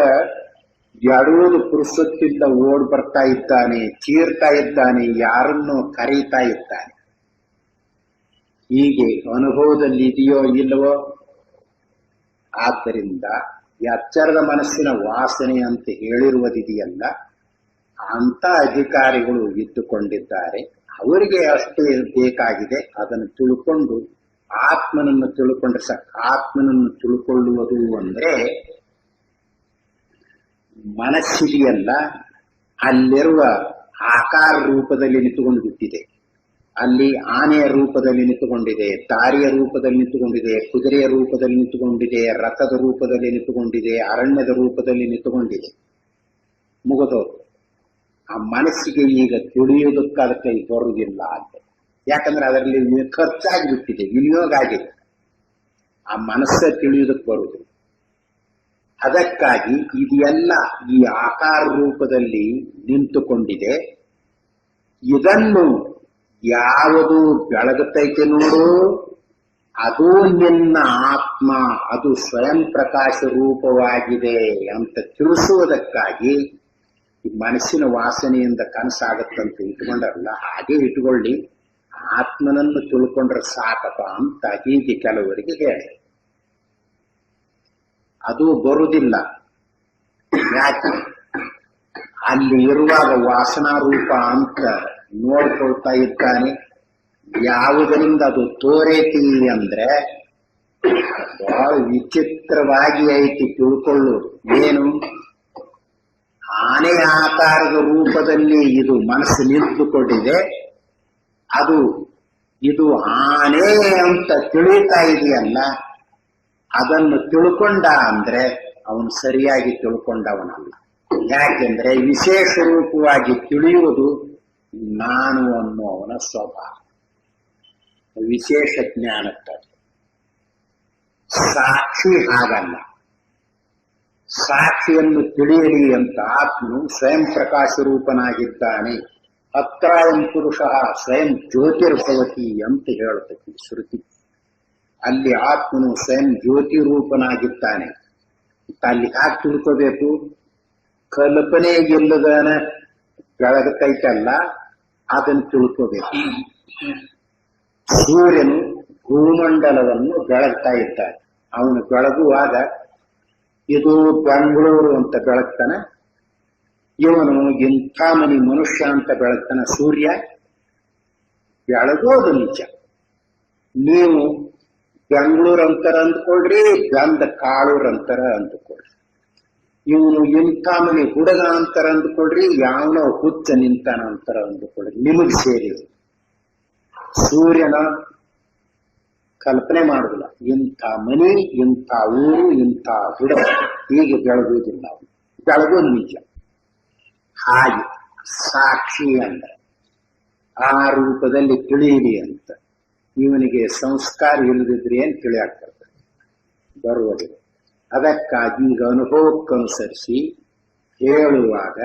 ಎಡುವುದು ಪುರುಷತ್ತಿಂದ ಓಡ್ ಬರ್ತಾ ಇದ್ದಾನೆ, ಚೀರ್ತಾ ಇದ್ದಾನೆ, ಯಾರನ್ನು ಕರೀತಾ ಇದ್ದಾನೆ. ಹೀಗೆ ಅನುಭವದಲ್ಲಿ ಇದೆಯೋ ಇಲ್ಲವೋ? ಆದ್ದರಿಂದ ಎಚ್ಚರದ ಮನಸ್ಸಿನ ವಾಸನೆ ಅಂತ ಹೇಳಿರುವುದಿದೆಯಲ್ಲ, ಅಂತ ಅಧಿಕಾರಿಗಳು ಇದ್ದುಕೊಂಡಿದ್ದಾರೆ. ಅವರಿಗೆ ಅಷ್ಟೇ ಬೇಕಾಗಿದೆ. ಅದನ್ನು ತಿಳ್ಕೊಂಡು ಆತ್ಮನನ್ನು ತಿಳ್ಕೊಂಡ್ರೆ ಸಾಕು. ಆತ್ಮನನ್ನು ತಿಳ್ಕೊಳ್ಳುವುದು ಅಂದ್ರೆ ಮನಸ್ಸಿದೆಯಲ್ಲ, ಅಲ್ಲಿರುವ ಆಕಾರ ರೂಪದಲ್ಲಿ ನಿಂತುಕೊಂಡು ಬಿಟ್ಟಿದೆ. ಅಲ್ಲಿ ಆನೆಯ ರೂಪದಲ್ಲಿ ನಿಂತುಕೊಂಡಿದೆ, ದಾರಿಯ ರೂಪದಲ್ಲಿ ನಿಂತುಕೊಂಡಿದೆ, ಕುದುರೆಯ ರೂಪದಲ್ಲಿ ನಿಂತುಕೊಂಡಿದೆ, ರಥದ ರೂಪದಲ್ಲಿ ನಿಂತುಕೊಂಡಿದೆ, ಅರಣ್ಯದ ರೂಪದಲ್ಲಿ ನಿಂತುಕೊಂಡಿದೆ. ಮುಗಿದೋದು. ಆ ಮನಸ್ಸಿಗೆ ಈಗ ತಿಳಿಯುವುದಕ್ಕೆ ಅದಕ್ಕೆ ಬರುವುದಿಲ್ಲ ಅಂತ. ಯಾಕಂದ್ರೆ ಅದರಲ್ಲಿ ಖರ್ಚಾಗಿಬಿಟ್ಟಿದೆ, ವಿನಿಯೋಗ ಆಗಿದೆ. ಆ ಮನಸ್ಸ ತಿಳಿಯುವುದಕ್ಕೆ ಬರುವುದಿಲ್ಲ. ಅದಕ್ಕಾಗಿ ಇದೆಲ್ಲ ಈ ಆಕಾರ ರೂಪದಲ್ಲಿ ನಿಂತುಕೊಂಡಿದೆ. ಇದನ್ನು ಯಾವುದು ಬೆಳಗುತ್ತೈತೆ ನೋಡು, ಅದು ನಿನ್ನ ಆತ್ಮ, ಅದು ಸ್ವಯಂ ಪ್ರಕಾಶ ರೂಪವಾಗಿದೆ ಅಂತ ತಿಳಿಸುವುದಕ್ಕಾಗಿ ಈ ಮನಸ್ಸಿನ ವಾಸನೆಯಿಂದ ಕನಸಾಗತ್ತಂತ ಇಟ್ಕೊಂಡರಲ್ಲ, ಹಾಗೆ ಇಟ್ಕೊಳ್ಳಿ. ಆತ್ಮನನ್ನು ತಿಳ್ಕೊಂಡ್ರೆ ಸಾಕಪ್ಪ ಅಂತ ಹೀಗೆ ಕೆಲವರಿಗೆ ಹೇಳಿ. ಅದು ಬರುವುದಿಲ್ಲ. ಯಾಕೆ? ಅಲ್ಲಿ ಇರುವಾಗ ವಾಸನಾ ರೂಪ ಅಂತ ನೋಡ್ಕೊಳ್ತಾ ಇದ್ದಾನೆ. ಯಾವುದರಿಂದ ಅದು ತೋರೇತಿ ಅಂದ್ರೆ ಬಹಳ ವಿಚಿತ್ರವಾಗಿ ಐತಿ ತಿಳ್ಕೊಳ್ಳೋದು. ಏನು? ಆನೆ ಆಕಾರದ ರೂಪದಲ್ಲಿ ಇದು ಮನಸ್ಸು ನಿಂತುಕೊಂಡಿದೆ. ಅದು ಇದು ಆನೆ ಅಂತ ತಿಳಿತಾ ಇದೆಯಲ್ಲ, ಅದನ್ನು ತಿಳ್ಕೊಂಡ ಅಂದ್ರೆ ಅವನು ಸರಿಯಾಗಿ ತಿಳ್ಕೊಂಡವನಲ್ಲ. ಯಾಕೆಂದ್ರೆ ವಿಶೇಷ ರೂಪವಾಗಿ ತಿಳಿಯುವುದು ನಾನು ಅನ್ನುವವನ ಸ್ವಭಾವ, ವಿಶೇಷ ಜ್ಞಾನಕ್ಕೆ. ಸಾಕ್ಷಿ ಹಾಗಲ್ಲ. ಸಾಕ್ಷಿಯನ್ನು ತಿಳಿಯಲಿ ಅಂತ ಆತ್ಮನು ಸ್ವಯಂ ಪ್ರಕಾಶ ರೂಪನಾಗಿದ್ದಾನೆ. ಅತ್ರಾಯಂ ಪುರುಷ ಸ್ವಯಂ ಜ್ಯೋತಿರ್ಭವತಿ ಅಂತ ಹೇಳುತ್ತದೆ ಶ್ರುತಿ. ಅಲ್ಲಿ ಆತ್ಮನು ಸ್ವಯಂ ಜ್ಯೋತಿ ರೂಪನಾಗಿದ್ದಾನೆ. ಅಲ್ಲಿ ಹಾಕಿ ತಿಳ್ಕೋಬೇಕು. ಕಲ್ಪನೆಗಿಲ್ಲದನ ಬೆಳಗತೈತಲ್ಲ, ಅದನ್ನು ತಿಳ್ಕೋಬೇಕು. ಸೂರ್ಯನು ಭೂಮಂಡಲವನ್ನು ಬೆಳಗ್ತಾ ಇದ್ದಾನೆ. ಅವನು ಬೆಳಗುವಾಗ ಇದು ಬೆಂಗಳೂರು ಅಂತ ಬೆಳಗ್ತಾನೆ, ಇವನು ಇಂಥ ಮನಿ ಮನುಷ್ಯ ಅಂತ ಬೆಳಗ್ತಾನೆ. ಸೂರ್ಯ ಬೆಳಗೋದು ನಿಜ. ನೀವು ಬೆಂಗಳೂರು ಅಂತರ ಅಂದ್ಕೊಳ್ರಿ, ಗಂಧ ಕಾಳೂರ್ ಅಂತರ ಅಂದ್ಕೊಳ್ರಿ. ಇವನು ಇಂಥ ಮನಿ ಹುಡುಗ ಅಂತರ ಅಂದ್ಕೊಳ್ರಿ, ಯಾವನೋ ಹುಚ್ಚ ನಿಂತಾನ ಅಂತರ ಅಂದ್ಕೊಳ್ರಿ. ನಿಮಗೆ ಸೇರಿದ್ರು. ಸೂರ್ಯನ ಕಲ್ಪನೆ ಮಾಡುದಿಲ್ಲ. ಇಂಥ ಮನಿ, ಇಂಥ ಊರು, ಇಂಥ ಹುಡುಗ, ಹೀಗೆ ಬೆಳಗುವುದಿಲ್ಲ. ಬೆಳಗೋದು ನಿಜ. ಹಾಗೆ ಸಾಕ್ಷಿ ಅಂದ್ರೆ ಆ ರೂಪದಲ್ಲಿ ತಿಳಿಯಲಿ ಅಂತ. ಇವನಿಗೆ ಸಂಸ್ಕಾರ ಇಲ್ಲದಿದ್ರೆ ಏನ್ ತಿಳಿಯಾಗ್ತದೆ? ಬರುವುದಿಲ್ಲ. ಅದಕ್ಕಾಗಿ ಈಗ ಅನುಭವಕ್ಕನುಸರಿಸಿ ಹೇಳುವಾಗ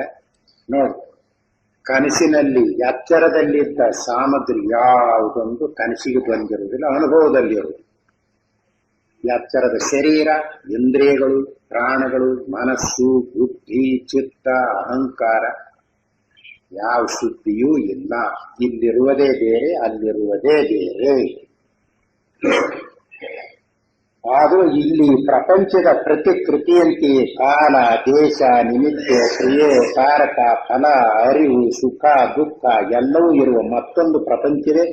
ನೋಡಿ, ಕನಸಿನಲ್ಲಿ ಎಚ್ಚರದಲ್ಲಿದ್ದ ಸಾಮಗ್ರಿ ಯಾವುದೊಂದು ಕನಸಿಗೆ ಬಂದಿರುವುದಿಲ್ಲ, ಅನುಭವದಲ್ಲಿರುವುದು. ಎಚ್ಚರದ ಶರೀರ, ಇಂದ್ರಿಯಗಳು, ಪ್ರಾಣಗಳು, ಮನಸ್ಸು, ಬುದ್ಧಿ, ಚಿತ್ತ, ಅಹಂಕಾರ ಯಾವ ಶುದ್ಧಿಯೂ ಇಲ್ಲ. ಇಲ್ಲಿರುವುದೇ ಬೇರೆ, ಅಲ್ಲಿರುವುದೇ ಬೇರೆ. ಆದರೂ ಇಲ್ಲಿ ಪ್ರಪಂಚದ ಪ್ರತಿಕೃತಿಯಂತೆಯೇ ಕಾಲ, ದೇಶ, ನಿಮಿತ್ತ, ಕ್ರಿಯೆ, ಕಾರಕ, ಫಲ, ಅರಿವು, ಸುಖ, ದುಃಖ ಎಲ್ಲವೂ ಇರುವ ಮತ್ತೊಂದು ಪ್ರಪಂಚವೇ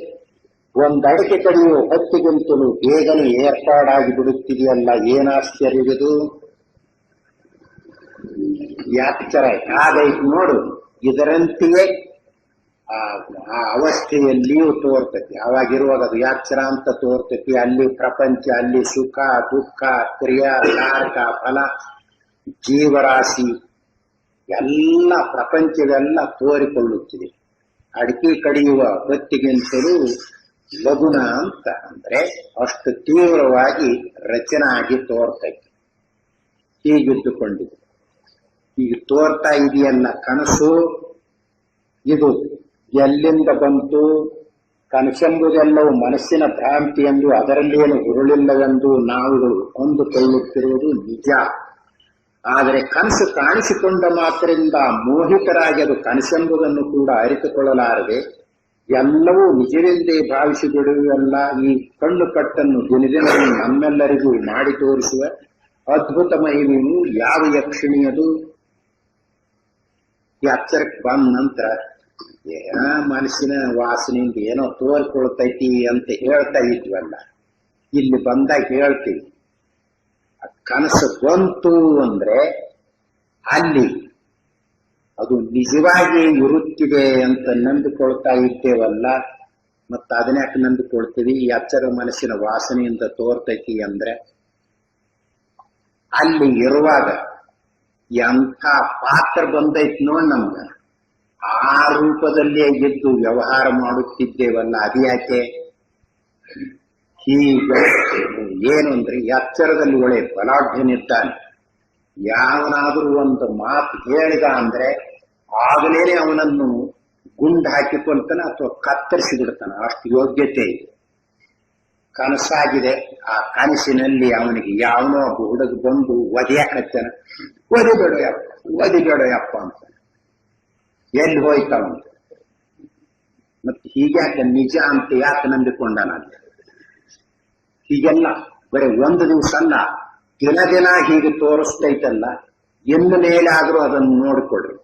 ಒಂದಡಕೆ ಕಡಿಯುವ ಹೊತ್ತಿಗಿಂತಲೂ ಬೇಗನೆ ಏರ್ಪಾಡಾಗಿ ಬಿಡುತ್ತಿದೆಯಲ್ಲ. ಏನಾಶ್ಚರ್ಯವಿದು! ಎಚ್ಚರ ಹಾಗೈತು ನೋಡು. ಇದರಂತೆಯೇ ಆ ಅವಸ್ಥೆಯಲ್ಲಿಯೂ ತೋರ್ತತಿ. ಅವಾಗಿರುವಾಗ ಅದು ಎಚ್ಚರ ಅಂತ ತೋರ್ತತಿ. ಅಲ್ಲಿ ಪ್ರಪಂಚ, ಅಲ್ಲಿ ಸುಖ, ದುಃಖ, ಕ್ರಿಯಾ, ಕಾರಕ, ಫಲ, ಜೀವರಾಶಿ ಎಲ್ಲ ಪ್ರಪಂಚವೆಲ್ಲ ತೋರಿಕೊಳ್ಳುತ್ತಿದೆ. ಅಡಿಕೆ ಕಡಿಯುವ ಹೊತ್ತಿಗಿಂತಲೂ ಲಗುನ ಅಂತ ಅಂದ್ರೆ ಅಷ್ಟು ತೀವ್ರವಾಗಿ ರಚನೆ ಆಗಿ ತೋರ್ತೈತಿ. ಹೀಗಿದ್ದುಕೊಂಡಿದೆ. ಈಗ ತೋರ್ತಾ ಇದೆಯಲ್ಲ ಕನಸು, ಇದು ಎಲ್ಲಿಂದ ಬಂತು? ಕನಸೆಂಬುದೆಲ್ಲವೂ ಮನಸ್ಸಿನ ಭ್ರಾಂತಿ ಎಂದು, ಅದರಲ್ಲೇನು ಹುರುಳಿಲ್ಲವೆಂದು ನಾವುಗಳು ಅಂದುಕೊಳ್ಳುತ್ತಿರುವುದು ನಿಜ. ಆದರೆ ಕನಸು ಕಾಣಿಸಿಕೊಂಡ ಮಾತ್ರದಿಂದ ಮೋಹಿತರಾಗಿ ಅದು ಕನಸೆಂಬುದನ್ನು ಕೂಡ ಅರಿತುಕೊಳ್ಳಲಾರದೆ ಎಲ್ಲವೂ ನಿಜವೆಂದೇ ಭಾವಿಸಿ ಬಿಡುವೆಲ್ಲ. ಈ ಕಣ್ಣು ಕಟ್ಟನ್ನು ದಿನದಿನವೂ ನಮ್ಮೆಲ್ಲರಿಗೂ ಮಾಡಿ ತೋರಿಸುವ ಅದ್ಭುತ ಮಹಿಮೆಯು ಯಾವ ಯಕ್ಷಿಣಿಯದು? ಎಚ್ಚರಕ್ಕೆ ಬಂದ ನಂತರ ಮನಸ್ಸಿನ ವಾಸನೆಯಿಂದ ಏನೋ ತೋರ್ಕೊಳ್ತೈತಿ ಅಂತ ಹೇಳ್ತಾ ಇದ್ವಲ್ಲ, ಇಲ್ಲಿ ಬಂದಾಗ ಹೇಳ್ತೀವಿ. ಕನಸು ಬಂತು ಅಂದ್ರೆ ಅಲ್ಲಿ ಅದು ನಿಜವಾಗಿ ಇರುತ್ತಿದೆ ಅಂತ ನಂಬಿಕೊಳ್ತಾ ಇದ್ದೇವಲ್ಲ. ಮತ್ತ ಅದನ್ಯಾಕೆ ನಂಬಿಕೊಳ್ತೀವಿ? ಎಚ್ಚರ ಮನಸ್ಸಿನ ವಾಸನೆಯಿಂದ ತೋರ್ತೈತಿ ಅಂದ್ರೆ ಅಲ್ಲಿ ಇರುವಾಗ ಎಂಥ ಪಾತ್ರ ಬಂದೈತಿ ನೋಡಿ ನಮ್ಗ. ಆ ರೂಪದಲ್ಲೇ ಇದ್ದು ವ್ಯವಹಾರ ಮಾಡುತ್ತಿದ್ದೇವಲ್ಲ, ಅದ್ಯಾಕೆ? ಹೀಗ ಏನು ಅಂದ್ರೆ ಎಚ್ಚರದಲ್ಲಿ ಒಳ್ಳೆ ಬಲಾಢ್ಯನಿದ್ದಾನೆ. ಯಾವನಾದ್ರೂ ಒಂದು ಮಾತು ಹೇಳಿದ ಅಂದ್ರೆ ಆಗಲೇನೆ ಅವನನ್ನು ಗುಂಡು ಹಾಕಿಕೊಳ್ತಾನೆ ಅಥವಾ ಕತ್ತರಿಸಿ ಬಿಡ್ತಾನೆ. ಅಷ್ಟು ಯೋಗ್ಯತೆ ಇದೆ. ಕನಸಾಗಿದೆ, ಆ ಕನಸಿನಲ್ಲಿ ಅವನಿಗೆ ಯಾವನೋ ಒಬ್ಬ ಹುಡುಗ ಬಂದು ಒದೆಯಾಕತ್ತಾನ. ಒದಿಬೇಡಯಪ್ಪ ಅಂತ. ಎಲ್ಲಿ ಹೋಯ್ತಾವಂತ. ಮತ್ತೆ ಹೀಗ್ಯಾಕೆ ನಿಜ ಅಂತ ಯಾಕೆ ನಂಬಿಕೊಂಡಾನಂತ? ಹೀಗೆಲ್ಲ ಬರೀ ಒಂದು ದಿವಸ ಅಲ್ಲ, ದಿನ ದಿನ ಹೀಗೆ ತೋರಿಸ್ತೈತಲ್ಲ. ಎಂದು ಮೇಲಾದ್ರೂ ಅದನ್ನು ನೋಡಿಕೊಡ್ರಿ.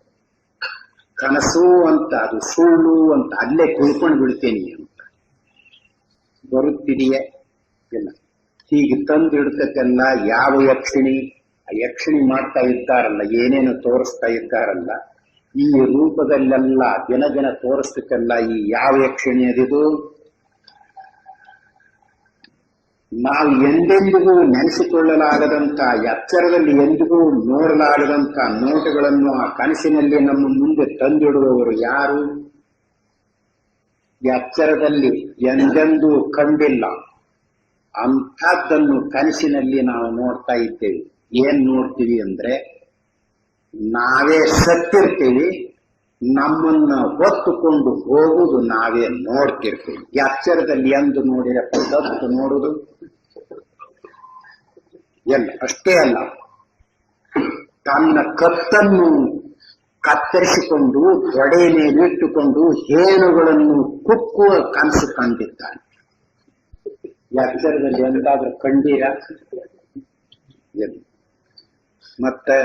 ಕನಸು ಅಂತ, ಅದು ಸುಳ್ಳು ಅಂತ ಅಲ್ಲೇ ತಿಳ್ಕೊಂಡು ಬಿಡ್ತೇನೆ ಅಂತ ಬರುತ್ತಿದೆಯೇ? ಇಲ್ಲ. ಹೀಗೆ ತಂದು ಇಡ್ತಕ್ಕೆಲ್ಲ ಯಾವ ಯಕ್ಷಿಣಿ, ಆ ಯಕ್ಷಿಣಿ ಮಾಡ್ತಾ ಇದ್ದಾರಲ್ಲ, ಏನೇನು ತೋರಿಸ್ತಾ ಇದ್ದಾರಲ್ಲ, ಈ ರೂಪದಲ್ಲೆಲ್ಲ ದಿನ ದಿನ ತೋರಿಸ್ತಕ್ಕೆಲ್ಲ ಈ ಯಾವ ಯಕ್ಷಿಣಿ ಅದಿದು? ನಾವು ಎಂದೆಂದಿಗೂ ನೆನೆಸಿಕೊಳ್ಳಲಾಗದಂತ, ಎಚ್ಚರದಲ್ಲಿ ಎಂದಿಗೂ ನೋಡಲಾಗದಂತ ನೋಟಗಳನ್ನು ಆ ಕನಸಿನಲ್ಲಿ ನಮ್ಮ ಮುಂದೆ ತಂದಿಡುವವರು ಯಾರು? ಎಚ್ಚರದಲ್ಲಿ ಎಂದೆಂದೂ ಕಂಡಿಲ್ಲ ಅಂಥದ್ದನ್ನು ಕನಸಿನಲ್ಲಿ ನಾವು ನೋಡ್ತಾ ಇದ್ದೇವೆ. ಏನ್ ನೋಡ್ತೀವಿ ಅಂದ್ರೆ, ನಾವೇ ಸತ್ತಿರ್ತೀವಿ, ನಮ್ಮನ್ನ ಹೊತ್ತುಕೊಂಡು ಹೋಗುವುದು ನಾವೇ ನೋಡ್ತಿರ್ತೀವಿ. ಎಚ್ಚರದಲ್ಲಿ ಎಂದು ನೋಡಿರಪ್ಪ ಸತ್ತು ನೋಡುದು ಎಲ್ಲ. ಅಷ್ಟೇ ಅಲ್ಲ, ತನ್ನ ಕತ್ತನ್ನು ಕತ್ತರಿಸಿಕೊಂಡು ತೊಡೆ ಮೇಲಿಟ್ಟುಕೊಂಡು ಹೇನುಗಳನ್ನು ಕುಕ್ಕುವ ಕನಸು ಕಂಡಿದ್ದಾನೆ. ಎಚ್ಚರದಲ್ಲಿ ಎಂದಾದ್ರೂ ಕಂಡೀರ? ಮತ್ತೆ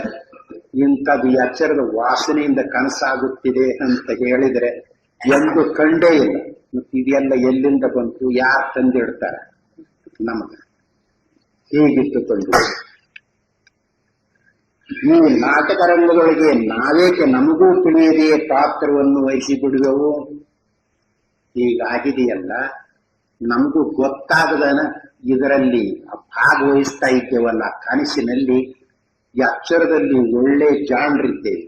ಇಂಥದ್ದು ಎಚ್ಚರದ ವಾಸನೆಯಿಂದ ಕನಸಾಗುತ್ತಿದೆ ಅಂತ ಹೇಳಿದ್ರೆ ಎಂದು ಕಂಡೇ ಇಲ್ಲ. ಮತ್ತೆ ಇದೆಲ್ಲ ಎಲ್ಲಿಂದ ಬಂತು? ಯಾರು ತಂದಿಡ್ತಾರೆ ನಮಗ? ಹೀಗಿಟ್ಟುಕೊಂಡು ಈ ನಾಟಕ ರಂಗದೊಳಗೆ ನಾವೇಕೆ ನಮಗೂ ತಿಳಿಯದೆಯೇ ಪಾತ್ರವನ್ನು ವಹಿಸಿ ಬಿಡುವೆವು? ಹೀಗಾಗಿದೆಯಲ್ಲ, ನಮಗೂ ಗೊತ್ತಾಗದನ ಇದರಲ್ಲಿ ಭಾಗವಹಿಸ್ತಾ ಇದ್ದೇವಲ್ಲ. ಕನಸಿನಲ್ಲಿ ಎಚ್ಚರದಲ್ಲಿ ಒಳ್ಳೆ ಜಾಣರಿದ್ದೇವೆ,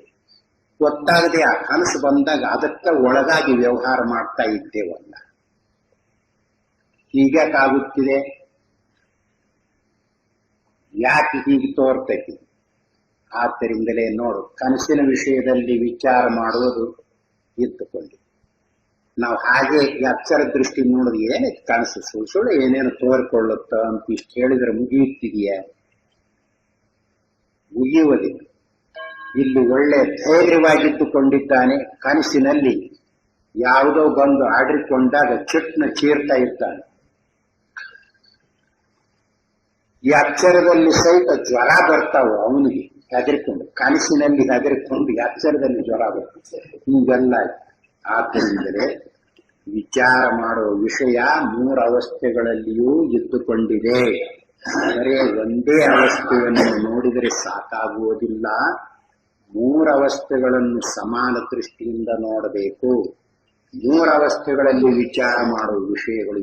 ಗೊತ್ತಾಗದೆ ಆ ಕನಸು ಬಂದಾಗ ಅದಕ್ಕೆ ಒಳಗಾಗಿ ವ್ಯವಹಾರ ಮಾಡ್ತಾ ಇದ್ದೇವಲ್ಲ. ಹೀಗಾಗುತ್ತಿದೆ. ಯಾಕೆ ಹೀಗೆ ತೋರ್ತೈತಿ? ಆದ್ದರಿಂದಲೇ ನೋಡು, ಕನಸಿನ ವಿಷಯದಲ್ಲಿ ವಿಚಾರ ಮಾಡುವುದು ಇದ್ದುಕೊಂಡು ನಾವು ಹಾಗೆ ಈ ಅಕ್ಷರ ದೃಷ್ಟಿ ನೋಡಿದ್ರೆ ಏನಕ್ಕೆ ಕಾಣಿಸ್ತದೆ, ಸುಳ್ಳು ಸುಳ್ಳು ಏನೇನು ತೋರ್ಕೊಳ್ಳುತ್ತ ಅಂತ ಇಷ್ಟು ಹೇಳಿದ್ರೆ ಮುಗಿಯುತ್ತಿದೆಯಾ? ಮುಗಿಯುವುದಿಲ್ಲ. ಇಲ್ಲಿ ಒಳ್ಳೆ ಧೈರ್ಯವಾಗಿದ್ದುಕೊಂಡಿದ್ದಾನೆ, ಕನಸಿನಲ್ಲಿ ಯಾವುದೋ ಬಂದು ಆಡಿಕೊಂಡಾಗ ಚಿಟ್ನ ಚೀರ್ತಾ ಇದ್ದಾನೆ. ಈ ಅಕ್ಷರದಲ್ಲಿ ಸಹಿತ ಜ್ವರ ಬರ್ತಾವ ಅವನಿಗೆ ಹೆದರಿಕೊಂಡು, ಕನಸಿನಲ್ಲಿ ಹೆದರಿಕೊಂಡು ಈ ಅಕ್ಷರದಲ್ಲಿ ಜ್ವರ ಬರ್ತದೆ. ಹೀಗೆಲ್ಲ ಆದ್ದರಿಂದಲೇ ವಿಚಾರ ಮಾಡುವ ವಿಷಯ 3 ಅವಸ್ಥೆಗಳಲ್ಲಿಯೂ ಇದ್ದುಕೊಂಡಿದೆ. ಬರೇ ಒಂದೇ ಅವಸ್ಥೆಯನ್ನು ನೋಡಿದರೆ ಸಾಕಾಗುವುದಿಲ್ಲ, 3 ಅವಸ್ಥೆಗಳನ್ನು ಸಮಾನ ದೃಷ್ಟಿಯಿಂದ ನೋಡಬೇಕು. 3 ಅವಸ್ಥೆಗಳಲ್ಲಿ ವಿಚಾರ ಮಾಡುವ ವಿಷಯಗಳು